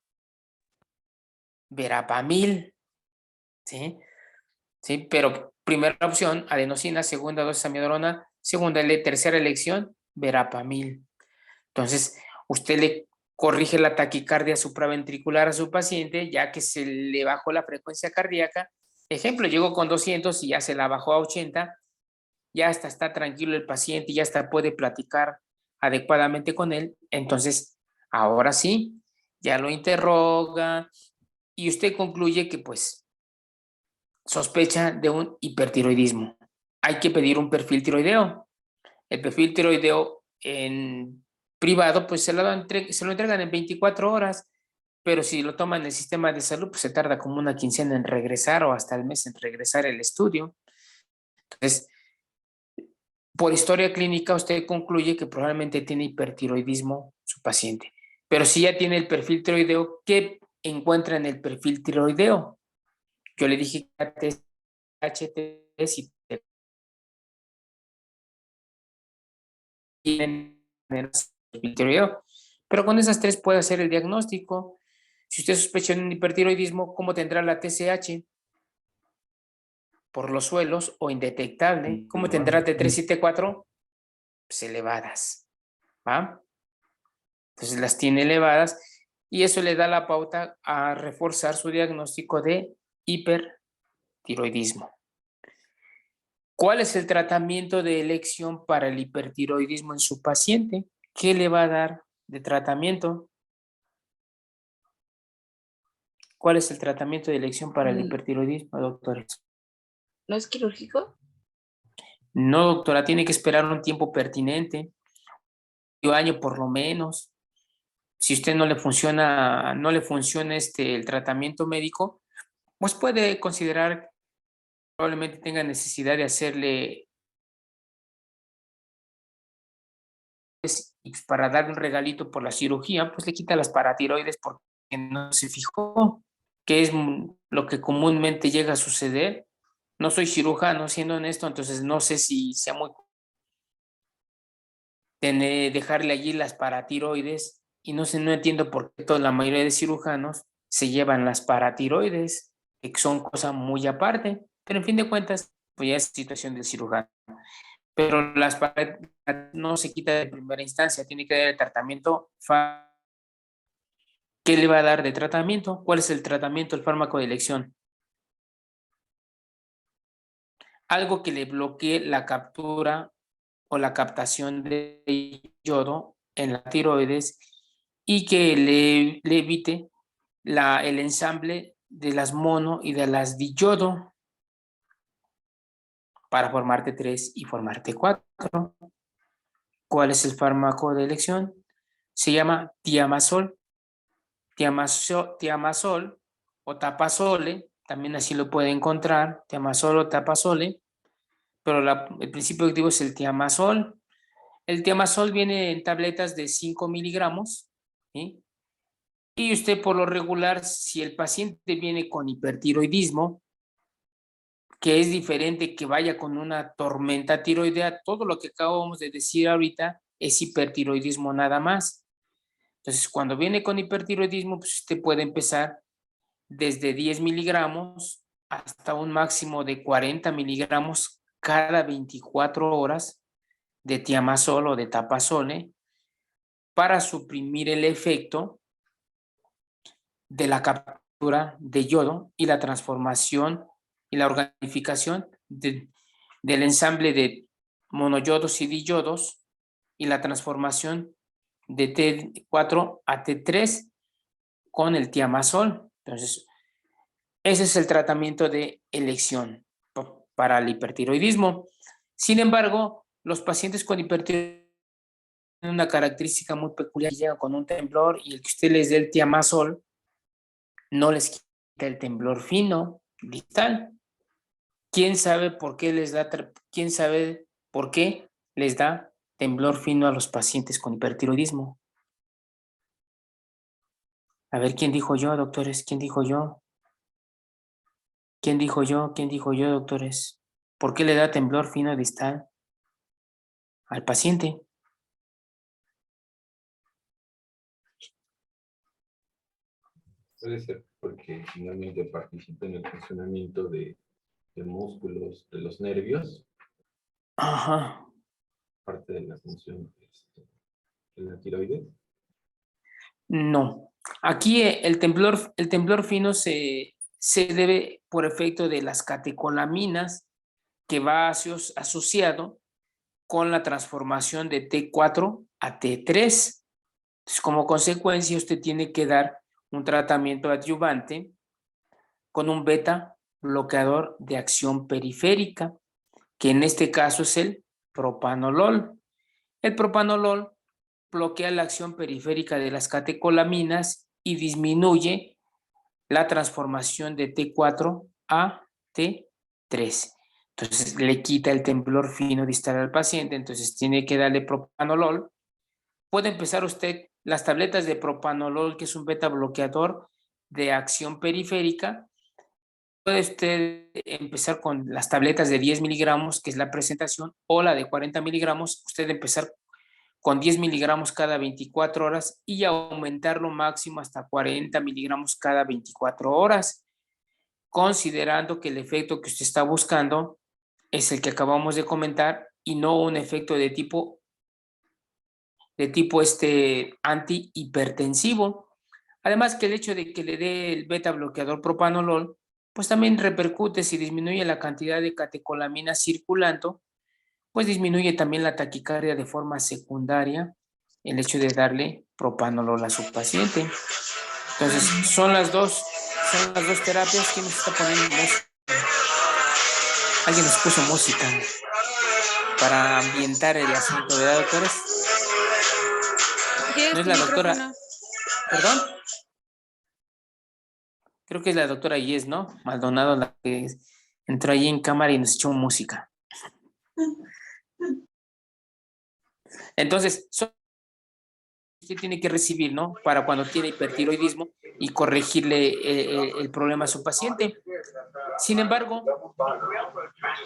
verapamil, ¿sí? ¿Sí? Pero primera opción, adenosina, segunda dosis amiodarona, tercera elección, verapamil. Entonces, usted le corrige la taquicardia supraventricular a su paciente, ya que se le bajó la frecuencia cardíaca. Ejemplo, llegó con 200 y ya se la bajó a 80, ya hasta está tranquilo el paciente, ya hasta puede platicar adecuadamente con él. Entonces, ahora sí, ya lo interroga y usted concluye que pues sospecha de un hipertiroidismo. Hay que pedir un perfil tiroideo. El perfil tiroideo en privado, pues se lo entregan en 24 horas, pero si lo toman en el sistema de salud, pues se tarda como una quincena en regresar o hasta el mes en regresar el estudio. Entonces, por historia clínica, usted concluye que probablemente tiene hipertiroidismo su paciente. Pero si ya tiene el perfil tiroideo, ¿qué encuentra en el perfil tiroideo? Yo le dije que TSH y tienen el perfil tiroideo. Pero con esas tres puede hacer el diagnóstico. Si usted sospecha de un hipertiroidismo, ¿cómo tendrá la TSH? Por los suelos o indetectable. ¿Cómo tendrá T3 y T4? Pues elevadas, ¿va? Entonces las tiene elevadas y eso le da la pauta a reforzar su diagnóstico de hipertiroidismo. ¿Cuál es el tratamiento de elección para el hipertiroidismo en su paciente? ¿Qué le va a dar de tratamiento? ¿Cuál es el tratamiento de elección para el hipertiroidismo, doctores? ¿No es quirúrgico? No, doctora, tiene que esperar un tiempo pertinente, un año por lo menos. Si usted no le funciona el tratamiento médico, pues puede considerar, probablemente tenga necesidad de hacerle, y para darle un regalito por la cirugía, pues le quita las paratiroides porque no se fijó, que es lo que comúnmente llega a suceder. No soy cirujano, siendo honesto, entonces no sé si sea muy dejarle allí las paratiroides y no entiendo por qué la mayoría de cirujanos se llevan las paratiroides, que son cosas muy aparte, pero en fin de cuentas, pues ya es situación del cirujano. Pero las paratiroides no se quita de primera instancia, tiene que dar el tratamiento. ¿Qué le va a dar de tratamiento? ¿Cuál es el tratamiento, el fármaco de elección? Algo que le bloquee la captura o la captación de yodo en la tiroides y que le evite el ensamble de las mono y de las diyodo para formar T3 y formar T4. ¿Cuál es el fármaco de elección? Se llama tiamazol. Tiamazol o tapazole, también así lo puede encontrar, tiamazol o tapazole, pero el principio activo es el tiamazol. El tiamazol viene en tabletas de 5 miligramos, ¿sí? Y usted por lo regular, si el paciente viene con hipertiroidismo, que es diferente que vaya con una tormenta tiroidea, todo lo que acabamos de decir ahorita es hipertiroidismo nada más. Entonces, cuando viene con hipertiroidismo, pues usted puede empezar desde 10 miligramos hasta un máximo de 40 miligramos cada 24 horas de tiamazol o de tapazole para suprimir el efecto de la captura de yodo y la transformación y la organificación del ensamble de monoyodos y diyodos y la transformación de T4 a T3 con el tiamazol. Entonces, ese es el tratamiento de elección para el hipertiroidismo. Sin embargo, los pacientes con hipertiroidismo tienen una característica muy peculiar, llegan con un temblor y el que usted les dé el tiamazol no les quita el temblor fino, distal. ¿Quién sabe por qué les da temblor fino a los pacientes con hipertiroidismo? A ver, ¿quién dijo yo, doctores? ¿Quién dijo yo? ¿Quién dijo yo? ¿Quién dijo yo, doctores? ¿Por qué le da temblor fino distal al paciente? Puede ser porque finalmente participa en el funcionamiento de músculos de los nervios, Ajá. parte de la función de la tiroides. No. Aquí el temblor fino se debe por efecto de las catecolaminas que va asociado con la transformación de T4 a T3. Entonces, como consecuencia, usted tiene que dar un tratamiento adyuvante con un beta bloqueador de acción periférica, que en este caso es el propanolol. El propanolol bloquea la acción periférica de las catecolaminas y disminuye la transformación de T4 a T3. Entonces le quita el temblor fino distal al paciente, entonces tiene que darle propanolol. Puede empezar usted las tabletas de propanolol, que es un beta bloqueador de acción periférica. Puede usted empezar con las tabletas de 10 miligramos, que es la presentación, o la de 40 miligramos. Usted empezar con 10 miligramos cada 24 horas y aumentarlo máximo hasta 40 miligramos cada 24 horas, considerando que el efecto que usted está buscando es el que acabamos de comentar y no un efecto de tipo antihipertensivo. Además que el hecho de que le dé el beta bloqueador propanolol, pues también repercute si disminuye la cantidad de catecolamina circulando, pues disminuye también la taquicardia de forma secundaria el hecho de darle propanolol a su paciente. Entonces, son las dos terapias. ¿Quién nos está poniendo música? Alguien nos puso música para ambientar el asunto, ¿verdad, doctores? No es la doctora. ¿Perdón? Creo que es la doctora Yes, ¿no? Maldonado, la que entró allí en cámara y nos echó música. Entonces, usted tiene que recibir, ¿no? Para cuando tiene hipertiroidismo y corregirle el problema a su paciente. Sin embargo,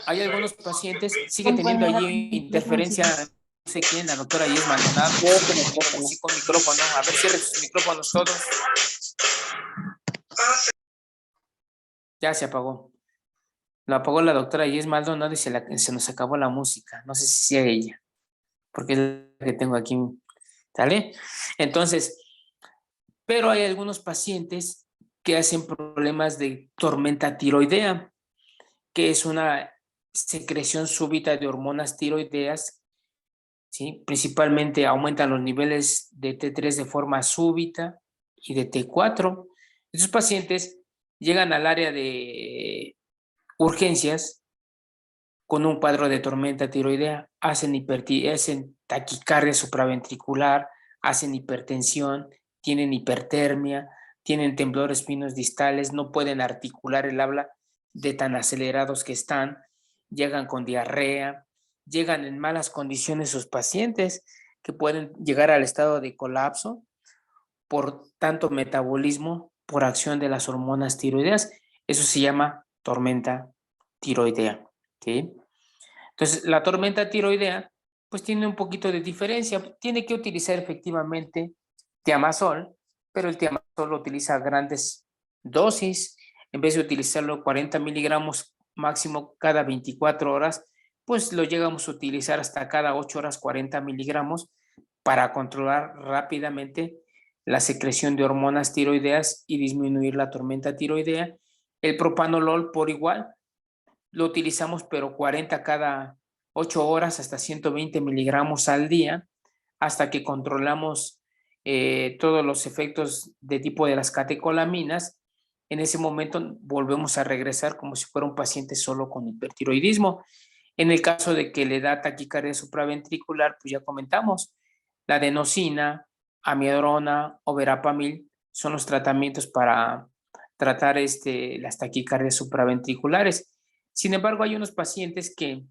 hay algunos pacientes, sigue teniendo allí interferencia, no sé quién, la doctora Yes Maldonado, sí, con micrófono. A ver, cierren sus micrófonos todos. Ya se apagó. Lo apagó la doctora Yes Maldonado y se nos acabó la música. No sé si sea ella, porque es la que tengo aquí. ¿Sale? Entonces, pero hay algunos pacientes que hacen problemas de tormenta tiroidea, que es una secreción súbita de hormonas tiroideas ¿sí? Principalmente aumentan los niveles de T3 de forma súbita y de T4. Estos pacientes llegan al área de urgencias con un cuadro de tormenta tiroidea, hacen taquicardia supraventricular, hacen hipertensión, tienen hipertermia, tienen temblores finos distales, no pueden articular el habla de tan acelerados que están, llegan con diarrea, llegan en malas condiciones sus pacientes que pueden llegar al estado de colapso por tanto metabolismo, por acción de las hormonas tiroideas. Eso se llama tormenta tiroidea. ¿Sí? Entonces, la tormenta tiroidea, pues tiene un poquito de diferencia. Tiene que utilizar efectivamente tiamazol, pero el tiamazol lo utiliza a grandes dosis. En vez de utilizarlo 40 miligramos máximo cada 24 horas, pues lo llegamos a utilizar hasta cada 8 horas 40 miligramos para controlar rápidamente la secreción de hormonas tiroideas y disminuir la tormenta tiroidea. El propanolol por igual lo utilizamos, pero 40 cada 8 horas hasta 120 miligramos al día, hasta que controlamos todos los efectos de tipo de las catecolaminas. En ese momento volvemos a regresar como si fuera un paciente solo con hipertiroidismo. En el caso de que le da taquicardia supraventricular, pues ya comentamos, la adenosina, amiodarona o verapamil son los tratamientos para tratar las taquicardias supraventriculares. Sin embargo, hay unos pacientes que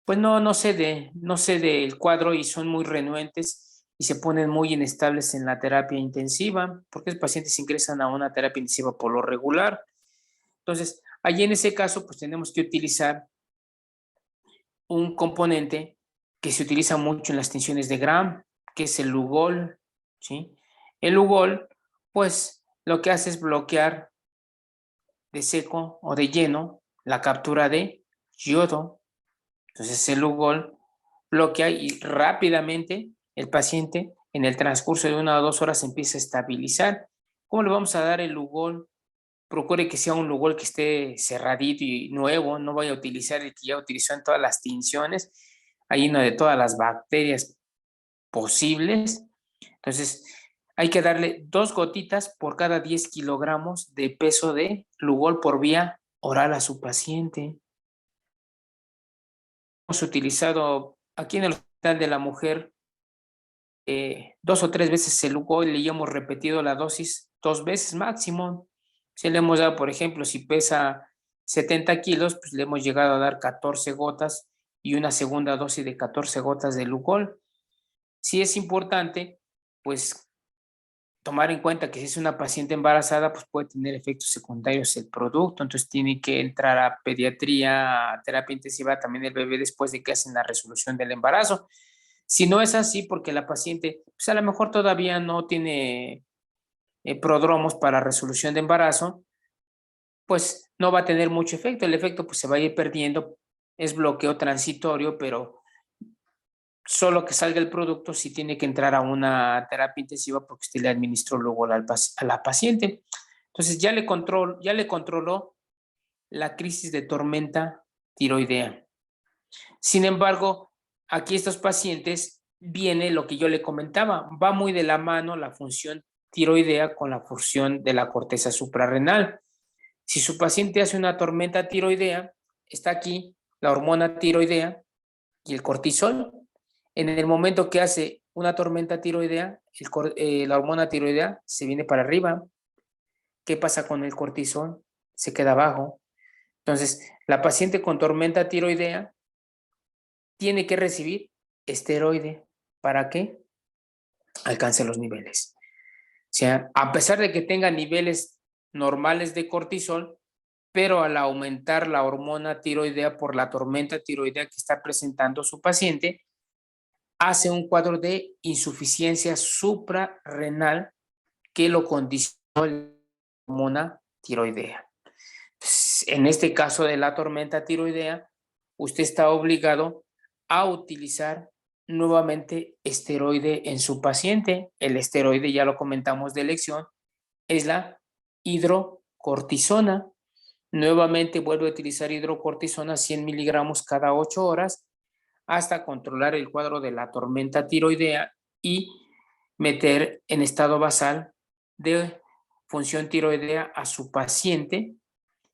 pues no cede el cuadro y son muy renuentes y se ponen muy inestables en la terapia intensiva, porque los pacientes ingresan a una terapia intensiva por lo regular. Entonces, allí en ese caso, pues tenemos que utilizar un componente que se utiliza mucho en las tensiones de Gram, que es el Lugol, ¿sí? El Lugol, pues, lo que hace es bloquear de seco o de lleno la captura de yodo. Entonces el Lugol bloquea y rápidamente el paciente en el transcurso de 1 o 2 horas empieza a estabilizar. ¿Cómo le vamos a dar el Lugol? Procure que sea un Lugol que esté cerradito y nuevo, no vaya a utilizar el que ya utilizó en todas las tinciones, ahí no de todas las bacterias posibles. Entonces hay que darle 2 gotitas por cada 10 kilogramos de peso de Lugol por vía oral a su paciente. Hemos utilizado aquí en el Hospital de la Mujer 2 o 3 veces el Lugol y hemos repetido la dosis 2 veces máximo. Si le hemos dado, por ejemplo, si pesa 70 kilos, pues le hemos llegado a dar 14 gotas y una segunda dosis de 14 gotas de Lugol. Sí es importante, pues, tomar en cuenta que si es una paciente embarazada, pues puede tener efectos secundarios el producto, entonces tiene que entrar a pediatría, a terapia intensiva también el bebé después de que hacen la resolución del embarazo. Si no es así, porque la paciente, pues a lo mejor todavía no tiene prodromos para resolución de embarazo, pues no va a tener mucho efecto. El efecto pues se va a ir perdiendo, es bloqueo transitorio, pero solo que salga el producto sí tiene que entrar a una terapia intensiva porque usted le administró luego a la paciente. Entonces ya le controló la crisis de tormenta tiroidea. Sin embargo, aquí estos pacientes viene lo que yo le comentaba, va muy de la mano la función tiroidea con la función de la corteza suprarrenal. Si su paciente hace una tormenta tiroidea, está aquí la hormona tiroidea y el cortisol. En el momento que hace una tormenta tiroidea, la hormona tiroidea se viene para arriba. ¿Qué pasa con el cortisol? Se queda abajo. Entonces, la paciente con tormenta tiroidea tiene que recibir esteroide. ¿Para qué? Alcance los niveles. O sea, a pesar de que tenga niveles normales de cortisol, pero al aumentar la hormona tiroidea por la tormenta tiroidea que está presentando su paciente, hace un cuadro de insuficiencia suprarrenal que lo condicionó la hormona tiroidea. Pues, en este caso de la tormenta tiroidea, usted está obligado a utilizar nuevamente esteroide en su paciente. El esteroide, ya lo comentamos de elección, es la hidrocortisona. Nuevamente vuelve a utilizar hidrocortisona 100 miligramos cada 8 horas hasta controlar el cuadro de la tormenta tiroidea y meter en estado basal de función tiroidea a su paciente.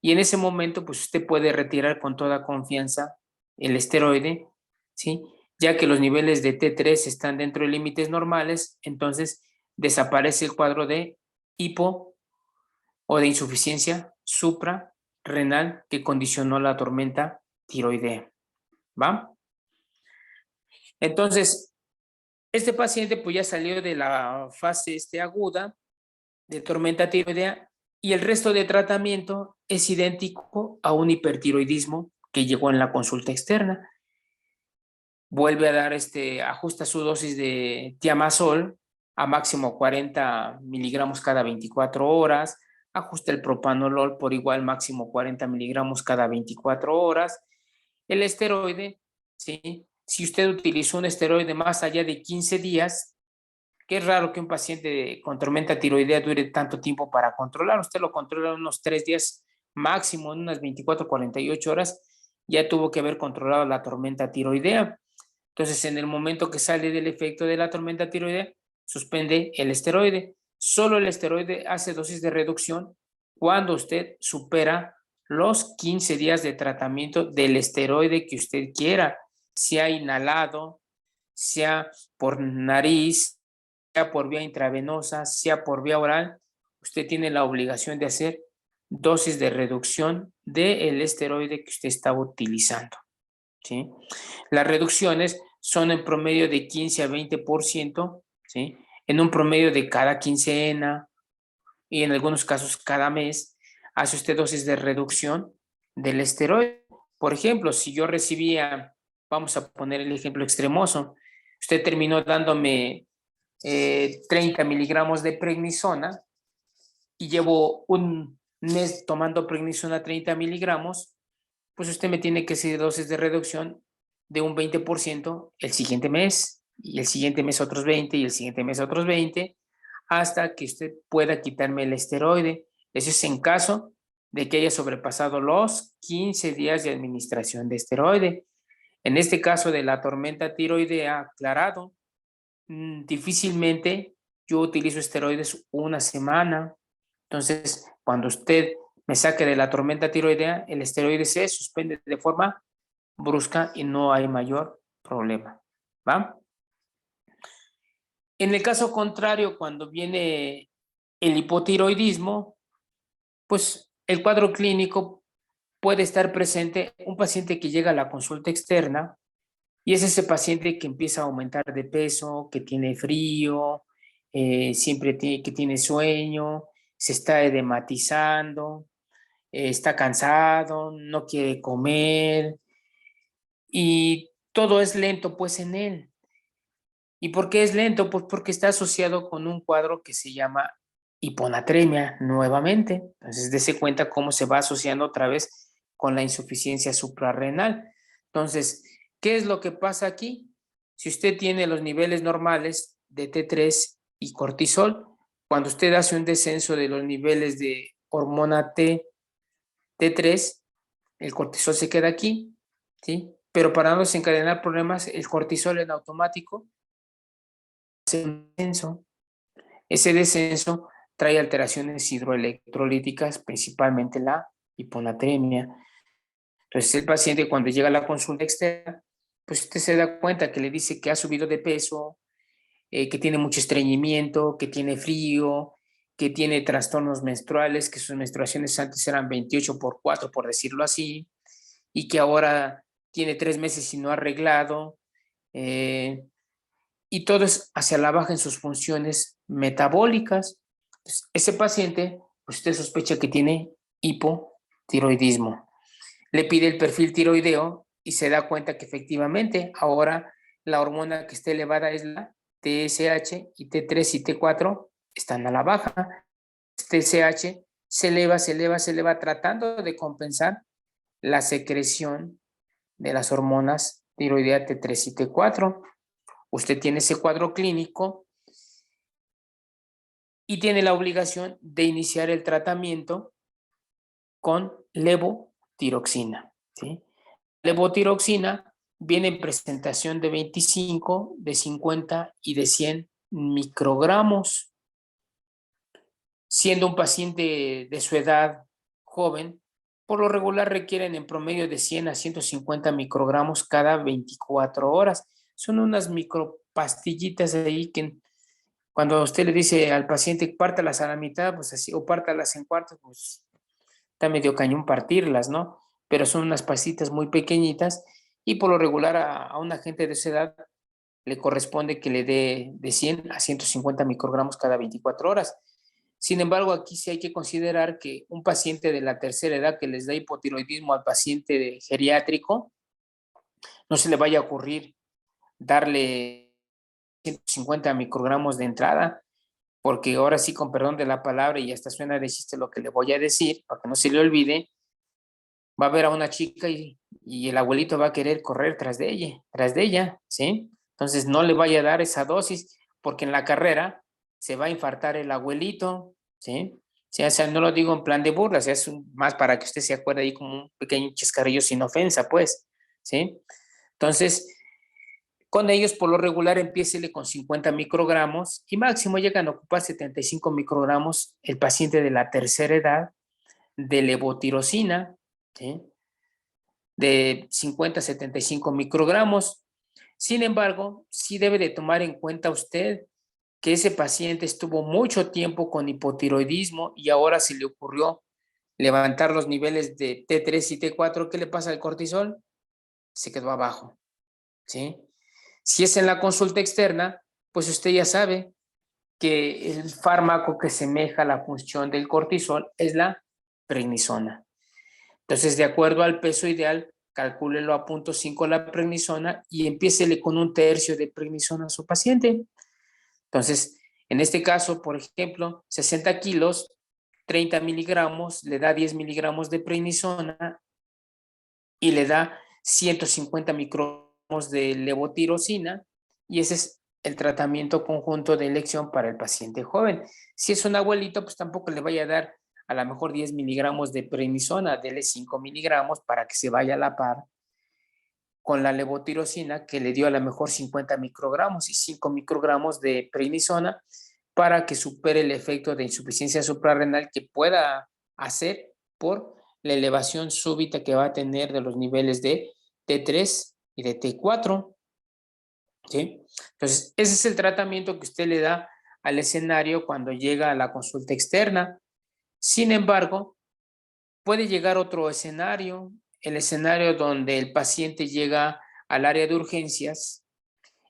Y en ese momento, pues usted puede retirar con toda confianza el esteroide, ¿sí? Ya que los niveles de T3 están dentro de límites normales, entonces desaparece el cuadro de hipo o de insuficiencia suprarrenal que condicionó la tormenta tiroidea. ¿Va? Entonces, este paciente pues ya salió de la fase aguda de tormenta tiroidea y el resto de tratamiento es idéntico a un hipertiroidismo que llegó en la consulta externa. Vuelve a dar ajusta su dosis de tiamazol a máximo 40 miligramos cada 24 horas, ajusta el propanolol por igual máximo 40 miligramos cada 24 horas. El esteroide, ¿sí? Si usted utilizó un esteroide más allá de 15 días, que es raro que un paciente con tormenta tiroidea dure tanto tiempo para controlar, usted lo controla en unos 3 días máximo, en unas 24, 48 horas, ya tuvo que haber controlado la tormenta tiroidea. Entonces, en el momento que sale del efecto de la tormenta tiroidea, suspende el esteroide. Solo el esteroide hace dosis de reducción cuando usted supera los 15 días de tratamiento del esteroide que usted quiera, sea inhalado, sea por nariz, sea por vía intravenosa, sea por vía oral. Usted tiene la obligación de hacer dosis de reducción del esteroide que usted está utilizando, ¿sí? Las reducciones son en promedio de 15 a 20%, ¿sí? En un promedio de cada quincena y en algunos casos cada mes, hace usted dosis de reducción del esteroide. Por ejemplo, si yo recibía, vamos a poner el ejemplo extremoso, usted terminó dándome 30 miligramos de prednisona y llevo un mes tomando prednisona 30 miligramos, pues usted me tiene que hacer dosis de reducción de un 20% el siguiente mes, y el siguiente mes otros 20, y el siguiente mes otros 20, hasta que usted pueda quitarme el esteroide. Eso es en caso de que haya sobrepasado los 15 días de administración de esteroide. En este caso de la tormenta tiroidea aclarado, difícilmente yo utilizo esteroides una semana. Entonces, cuando usted me saque de la tormenta tiroidea, el esteroide se suspende de forma brusca y no hay mayor problema, ¿va? En el caso contrario, cuando viene el hipotiroidismo, pues el cuadro clínico puede estar presente un paciente que llega a la consulta externa y es ese paciente que empieza a aumentar de peso, que tiene frío, que tiene sueño, se está edematizando, está cansado, no quiere comer y todo es lento pues en él. ¿Y por qué es lento? Pues porque está asociado con un cuadro que se llama hiponatremia nuevamente. Entonces, dése cuenta cómo se va asociando otra vez con la insuficiencia suprarrenal. Entonces, ¿qué es lo que pasa aquí? Si usted tiene los niveles normales de T3 y cortisol, cuando usted hace un descenso de los niveles de hormona T3, el cortisol se queda aquí, ¿sí? Pero para no desencadenar problemas, el cortisol en automático hace un descenso. Ese descenso trae alteraciones hidroelectrolíticas, principalmente la hiponatremia. Entonces, el paciente cuando llega a la consulta externa, pues usted se da cuenta que le dice que ha subido de peso, que tiene mucho estreñimiento, que tiene frío, que tiene trastornos menstruales, que sus menstruaciones antes eran 28/4, por decirlo así, y que ahora tiene 3 meses y no ha arreglado, y todo es hacia la baja en sus funciones metabólicas. Entonces, ese paciente, pues usted sospecha que tiene hipotiroidismo. Le pide el perfil tiroideo y se da cuenta que efectivamente ahora la hormona que está elevada es la TSH y T3 y T4 están a la baja. TSH se eleva tratando de compensar la secreción de las hormonas tiroidea T3 y T4. Usted tiene ese cuadro clínico y tiene la obligación de iniciar el tratamiento con levotiroxina, ¿sí? Levotiroxina viene en presentación de 25, de 50 y de 100 microgramos. Siendo un paciente de su edad joven, por lo regular requieren en promedio de 100 a 150 microgramos cada 24 horas. Son unas micropastillitas ahí que cuando usted le dice al paciente pártalas a la mitad, pues así, o pártalas en cuartos, pues está medio cañón partirlas, ¿no? Pero son unas pastillitas muy pequeñitas y por lo regular a una gente de esa edad le corresponde que le dé de 100 a 150 microgramos cada 24 horas. Sin embargo, aquí sí hay que considerar que un paciente de la tercera edad que les da hipotiroidismo al paciente geriátrico, no se le vaya a ocurrir darle 150 microgramos de entrada, porque ahora sí, con perdón de la palabra, y hasta suena de chiste lo que le voy a decir, para que no se le olvide, va a ver a una chica y el abuelito va a querer correr tras de ella, ¿sí? Entonces no le vaya a dar esa dosis, porque en la carrera se va a infartar el abuelito, ¿sí? Sí, o sea, no lo digo en plan de burla, o sea, es más para que usted se acuerde ahí como un pequeño chascarrillo sin ofensa, pues, ¿sí? Entonces, con ellos, por lo regular, empiécele con 50 microgramos y máximo llegan a ocupar 75 microgramos el paciente de la tercera edad de levotirosina, ¿sí? De 50 a 75 microgramos. Sin embargo, sí debe de tomar en cuenta usted que ese paciente estuvo mucho tiempo con hipotiroidismo y ahora se le ocurrió levantar los niveles de T3 y T4. ¿Qué le pasa al cortisol? Se quedó abajo, ¿sí? Si es en la consulta externa, pues usted ya sabe que el fármaco que semeja la función del cortisol es la prednisona. Entonces, de acuerdo al peso ideal, calcúlelo a 0.5 la prednisona y empiécele con 1/3 de prednisona a su paciente. Entonces, en este caso, por ejemplo, 60 kilos, 30 miligramos, le da 10 miligramos de prednisona y le da 150 microgramos de levotirosina, y ese es el tratamiento conjunto de elección para el paciente joven. Si es un abuelito, pues tampoco le vaya a dar a lo mejor 10 miligramos de prednisona, dele 5 miligramos para que se vaya a la par con la levotirosina que le dio a lo mejor 50 microgramos y 5 microgramos de prednisona para que supere el efecto de insuficiencia suprarrenal que pueda hacer por la elevación súbita que va a tener de los niveles de T3 y de T4. ¿Sí? Entonces, ese es el tratamiento que usted le da al escenario cuando llega a la consulta externa. Sin embargo, puede llegar otro escenario, el escenario donde el paciente llega al área de urgencias.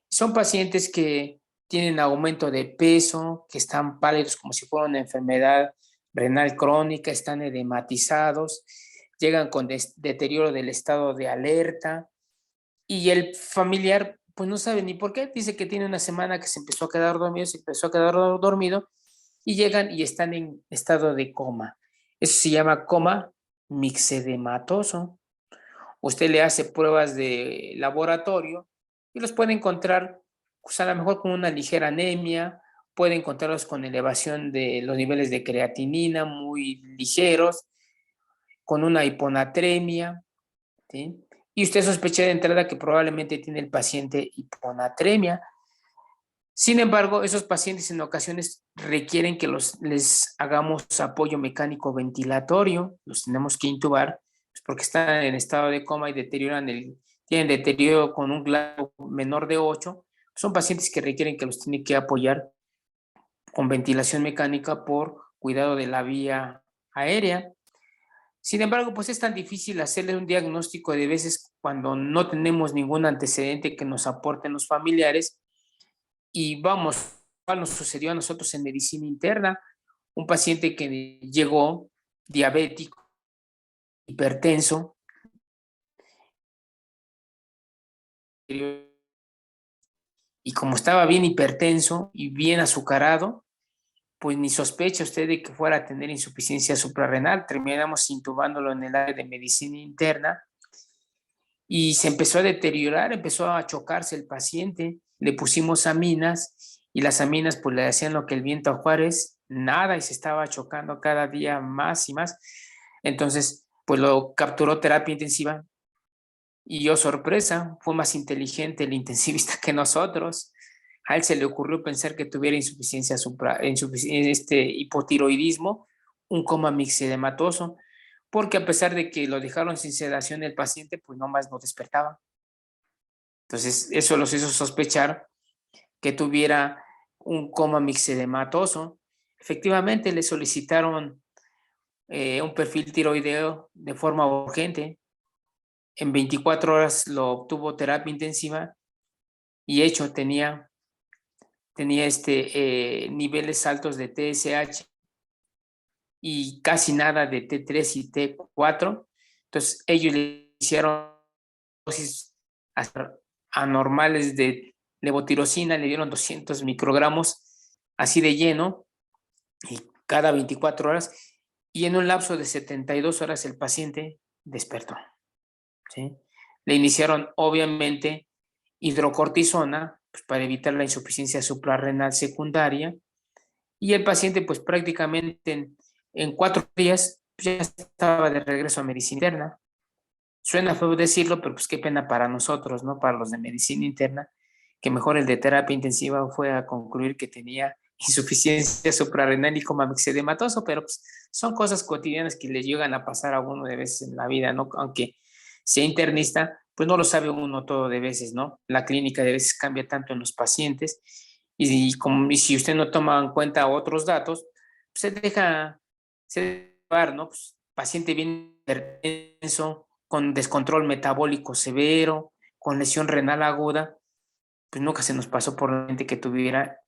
Son pacientes que tienen aumento de peso, que están pálidos como si fuera una enfermedad renal crónica, están edematizados, llegan con deterioro del estado de alerta y el familiar pues no sabe ni por qué, dice que tiene una semana que se empezó a quedar dormido y llegan y están en estado de coma. Eso se llama coma mixedematoso. Usted le hace pruebas de laboratorio y los puede encontrar, pues a lo mejor con una ligera anemia, puede encontrarlos con elevación de los niveles de creatinina muy ligeros, con una hiponatremia, ¿sí? Y usted sospecha de entrada que probablemente tiene el paciente hiponatremia. Sin embargo, esos pacientes en ocasiones requieren que les hagamos apoyo mecánico ventilatorio, los tenemos que intubar, pues porque están en estado de coma y tienen deterioro con un grado menor de 8. Son pacientes que requieren que los tiene que apoyar con ventilación mecánica por cuidado de la vía aérea. Sin embargo, pues es tan difícil hacerle un diagnóstico de veces cuando no tenemos ningún antecedente que nos aporten los familiares. Y vamos, nos sucedió a nosotros en medicina interna, un paciente que llegó diabético, hipertenso, y como estaba bien hipertenso y bien azucarado, pues ni sospecha usted de que fuera a tener insuficiencia suprarrenal. Terminamos intubándolo en el área de medicina interna y se empezó a deteriorar, empezó a chocarse el paciente, le pusimos aminas y las aminas pues le hacían lo que el viento a Juárez, nada, y se estaba chocando cada día más y más. Entonces, pues lo capturó terapia intensiva Y yo, sorpresa, fue más inteligente el intensivista que nosotros. A él se le ocurrió pensar que tuviera hipotiroidismo, un coma mixedematoso, porque a pesar de que lo dejaron sin sedación el paciente, pues nomás no despertaba. Entonces, eso los hizo sospechar que tuviera un coma mixedematoso. Efectivamente, le solicitaron un perfil tiroideo de forma urgente. En 24 horas lo obtuvo terapia intensiva y hecho tenía niveles altos de TSH y casi nada de T3 y T4. Entonces ellos le hicieron dosis anormales de levotirosina, le dieron 200 microgramos así de lleno y cada 24 horas, y en un lapso de 72 horas el paciente despertó. ¿Sí? Le iniciaron obviamente hidrocortisona, pues, para evitar la insuficiencia suprarrenal secundaria, y el paciente pues prácticamente en 4 días ya estaba de regreso a medicina interna. Suena feo decirlo, pero pues qué pena para nosotros, ¿no? Para los de medicina interna, que mejor el de terapia intensiva fue a concluir que tenía insuficiencia suprarrenal y coma mixedematoso, pero pues son cosas cotidianas que le llegan a pasar a uno de veces en la vida, ¿no? Aunque sea internista, pues no lo sabe uno todo de veces, ¿no? La clínica de veces cambia tanto en los pacientes y si usted no toma en cuenta otros datos, pues se deja, ¿no? Pues, paciente bien hipertenso, con descontrol metabólico severo, con lesión renal aguda, pues nunca se nos pasó por la mente que tuviera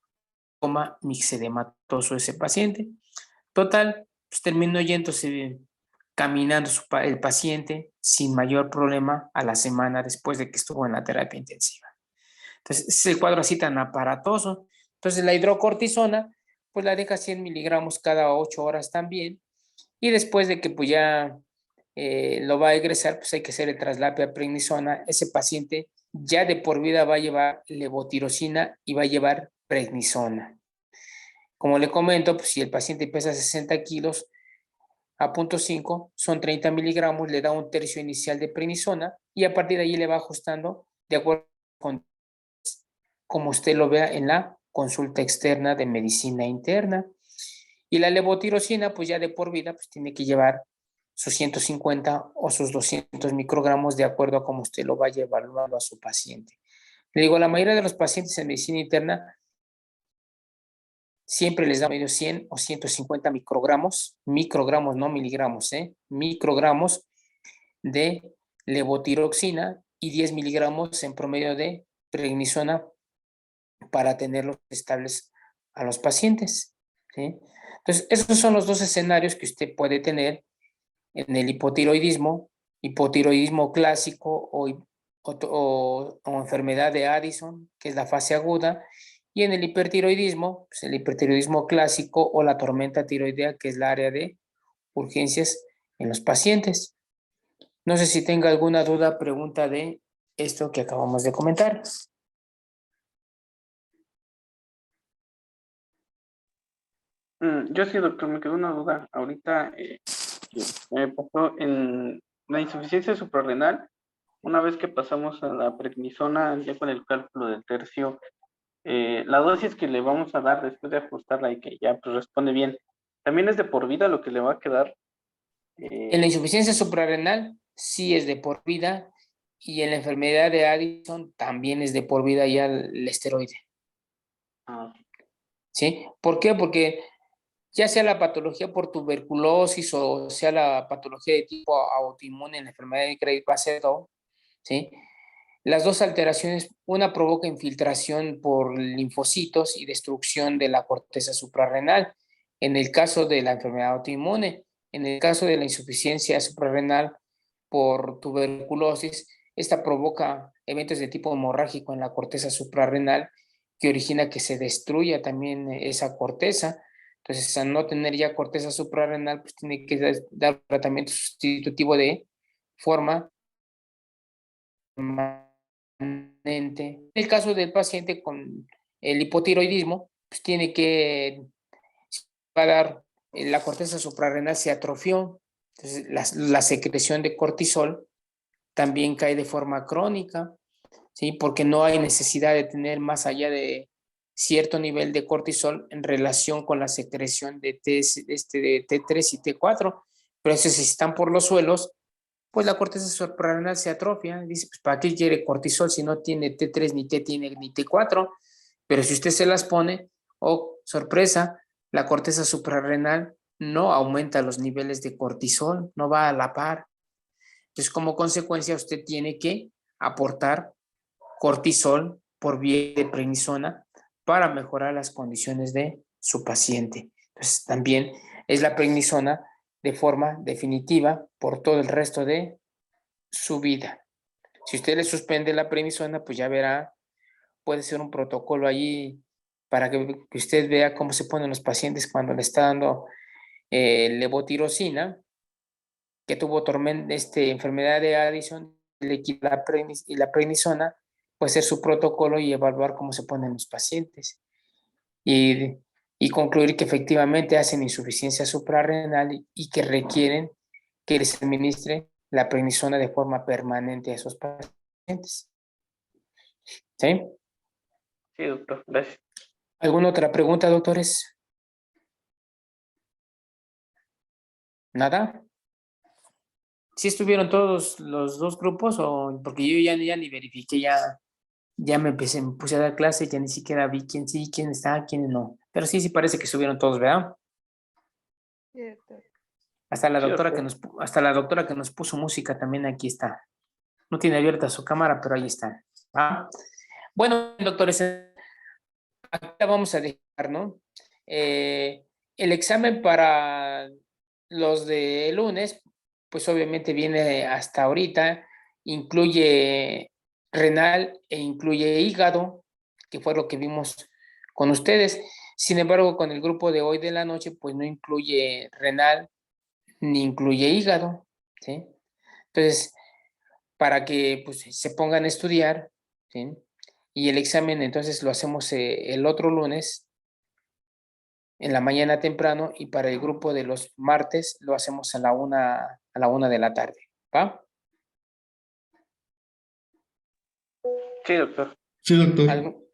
coma mixedematoso ese paciente. Total, pues terminó yéndose caminando el paciente sin mayor problema a la semana después de que estuvo en la terapia intensiva. Entonces, es el cuadro así tan aparatoso. Entonces, la hidrocortisona, pues la deja 100 miligramos cada 8 horas también. Y después de que pues ya lo va a egresar, pues hay que hacer el traslapio a prednisona. Ese paciente ya de por vida va a llevar levotirosina y va a llevar prednisona. Como le comento, pues si el paciente pesa 60 kilos, a 0.5 son 30 miligramos, le da un tercio inicial de prednisona y a partir de ahí le va ajustando de acuerdo con como usted lo vea en la consulta externa de medicina interna. Y la levotirosina, pues ya de por vida, pues tiene que llevar sus 150 o sus 200 microgramos de acuerdo a cómo usted lo vaya evaluando a su paciente. Le digo, la mayoría de los pacientes en medicina interna siempre les da medio 100 o 150 microgramos, no miligramos, microgramos de levotiroxina y 10 miligramos en promedio de prednisona para tenerlos estables a los pacientes. ¿Sí? Entonces, esos son los dos escenarios que usted puede tener en el hipotiroidismo clásico o enfermedad de Addison, que es la fase aguda, y en el hipertiroidismo, pues el hipertiroidismo clásico o la tormenta tiroidea, que es la área de urgencias en los pacientes. No sé si tenga alguna duda, pregunta de esto que acabamos de comentar. Yo sí, doctor, me quedó una duda. Ahorita me pasó en la insuficiencia suprarrenal, una vez que pasamos a la prednisona, ya con el cálculo del tercio, la dosis que le vamos a dar después de ajustarla y que ya pues, responde bien, ¿también es de por vida lo que le va a quedar? En la insuficiencia suprarrenal sí es de por vida y en la enfermedad de Addison también es de por vida ya el esteroide. ¿Sí? ¿Por qué? Porque ya sea la patología por tuberculosis o sea la patología de tipo autoinmune en la enfermedad de Graves-Basedow, ¿sí? Las dos alteraciones, una provoca infiltración por linfocitos y destrucción de la corteza suprarrenal, en el caso de la enfermedad autoinmune. En el caso de la insuficiencia suprarrenal por tuberculosis, esta provoca eventos de tipo hemorrágico en la corteza suprarrenal que origina que se destruya también esa corteza. Entonces, al no tener ya corteza suprarrenal, pues tiene que dar tratamiento sustitutivo de forma permanente. En el caso del paciente con el hipotiroidismo, pues tiene que va a dar, la corteza suprarrenal se atrofió, entonces la secreción de cortisol también cae de forma crónica, ¿sí? Porque no hay necesidad de tener más allá de cierto nivel de cortisol en relación con la secreción de de T3 y T4, pero si están por los suelos, pues la corteza suprarrenal se atrofia. Dice, pues ¿para qué quiere cortisol si no tiene T3 ni ni T4? Pero si usted se las pone, oh, sorpresa, la corteza suprarrenal no aumenta los niveles de cortisol, no va a la par. Entonces, como consecuencia, usted tiene que aportar cortisol por vía de prednisona para mejorar las condiciones de su paciente. Entonces, también es la prednisona de forma definitiva por todo el resto de su vida. Si usted le suspende la prednisona, pues ya verá, puede ser un protocolo allí para que usted vea cómo se ponen los pacientes cuando le está dando levotirosina, que tuvo enfermedad de Addison, y la prednisona, puede ser su protocolo y evaluar cómo se ponen los pacientes. Y concluir que efectivamente hacen insuficiencia suprarrenal y que requieren que les administre la prednisona de forma permanente a esos pacientes. ¿Sí? Sí, doctor, gracias. ¿Alguna otra pregunta, doctores? ¿Nada? ¿Sí estuvieron todos los dos grupos? Porque yo ya ni verifiqué, ya me puse a dar clase, ya ni siquiera vi quién sí, quién está, quién no. Pero sí parece que estuvieron todos, ¿verdad? Hasta la Sí, doctora doctor. hasta la doctora que nos puso música también aquí está. No tiene abierta su cámara, pero ahí está. ¿Ah? Bueno, doctores, acá vamos a dejar, ¿no? El examen para los de lunes, pues obviamente viene hasta ahorita, incluye renal e incluye hígado, que fue lo que vimos con ustedes. Sin embargo, con el grupo de hoy de la noche, pues no incluye renal ni incluye hígado, ¿sí? Entonces, para que pues, se pongan a estudiar, ¿sí? Y el examen entonces lo hacemos el otro lunes en la mañana temprano y para el grupo de los martes lo hacemos a la 1 de la tarde, ¿va? Sí, doctor. Sí, doctor. Entonces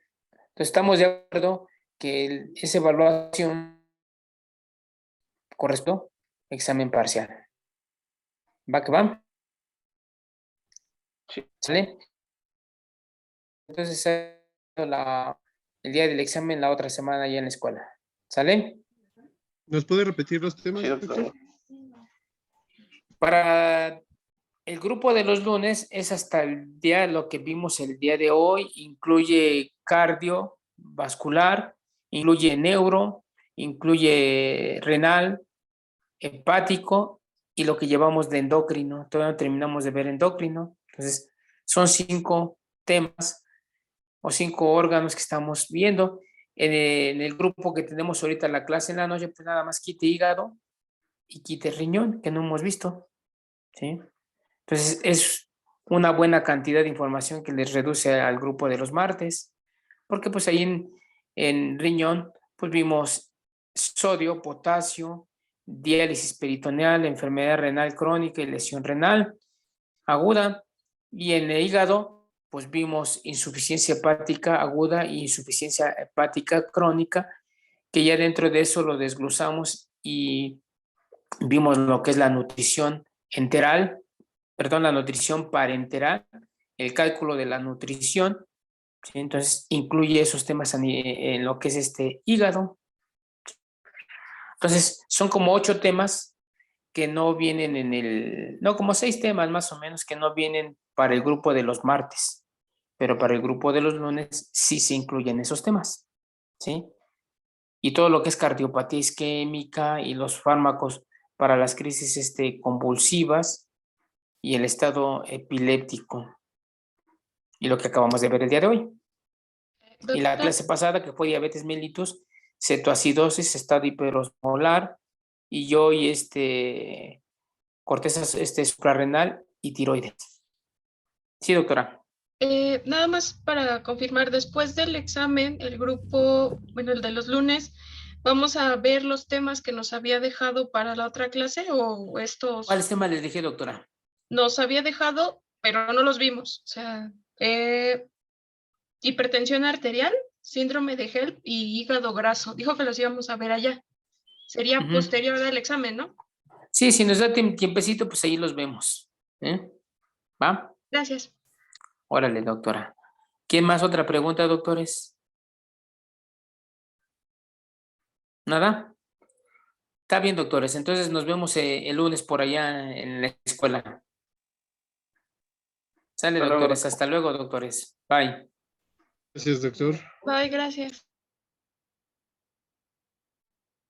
estamos de acuerdo que esa evaluación corresponde examen parcial. ¿Va que va? Sí. ¿Sale? Entonces el día del examen la otra semana ya en la escuela. ¿Sale? ¿Nos puede repetir los temas, Sí, doctor. doctor? Para el grupo de los lunes es hasta lo que vimos el día de hoy, incluye cardiovascular, incluye neuro, incluye renal, hepático y lo que llevamos de endocrino. Todavía no terminamos de ver endocrino. Entonces, son 5 temas o 5 órganos que estamos viendo. En el grupo que tenemos ahorita la clase en la noche, pues nada más quite hígado y quite riñón, que no hemos visto, ¿sí? Entonces, es una buena cantidad de información que les reduce al grupo de los martes, porque pues ahí en riñón, pues vimos sodio, potasio, diálisis peritoneal, enfermedad renal crónica y lesión renal aguda. Y en el hígado, pues vimos insuficiencia hepática aguda y insuficiencia hepática crónica, que ya dentro de eso lo desglosamos y vimos lo que es la nutrición enteral, la nutrición parenteral, el cálculo de la nutrición, ¿sí? Entonces incluye esos temas en lo que es hígado. Entonces son como 8 temas que no vienen como 6 temas más o menos que no vienen para el grupo de los martes, pero para el grupo de los lunes sí se incluyen esos temas, ¿sí? Y todo lo que es cardiopatía isquémica y los fármacos para las crisis convulsivas y el estado epiléptico. Y lo que acabamos de ver el día de hoy. Y la clase pasada, que fue diabetes mellitus, cetoacidosis, estado hiperosmolar, y hoy corteza suprarrenal y tiroides. Sí, doctora. Nada más para confirmar, después del examen, el grupo, bueno, el de los lunes, ¿vamos a ver los temas que nos había dejado para la otra clase o estos? ¿Cuáles temas les dije, doctora? Nos había dejado pero no los vimos. O sea, hipertensión arterial, síndrome de HELP y hígado graso. Dijo que los íbamos a ver allá. Sería Ujú. posterior al examen, ¿no? Sí, si nos da tiempecito, pues ahí los vemos. ¿Va? Gracias. Órale, doctora. ¿Quién más? Otra pregunta, doctores. ¿Nada? Está bien, doctores. Entonces nos vemos el lunes por allá en la escuela. Sale, Hasta luego, doctores. doctor. Hasta luego, doctores. Bye. Gracias, doctor. Bye, gracias.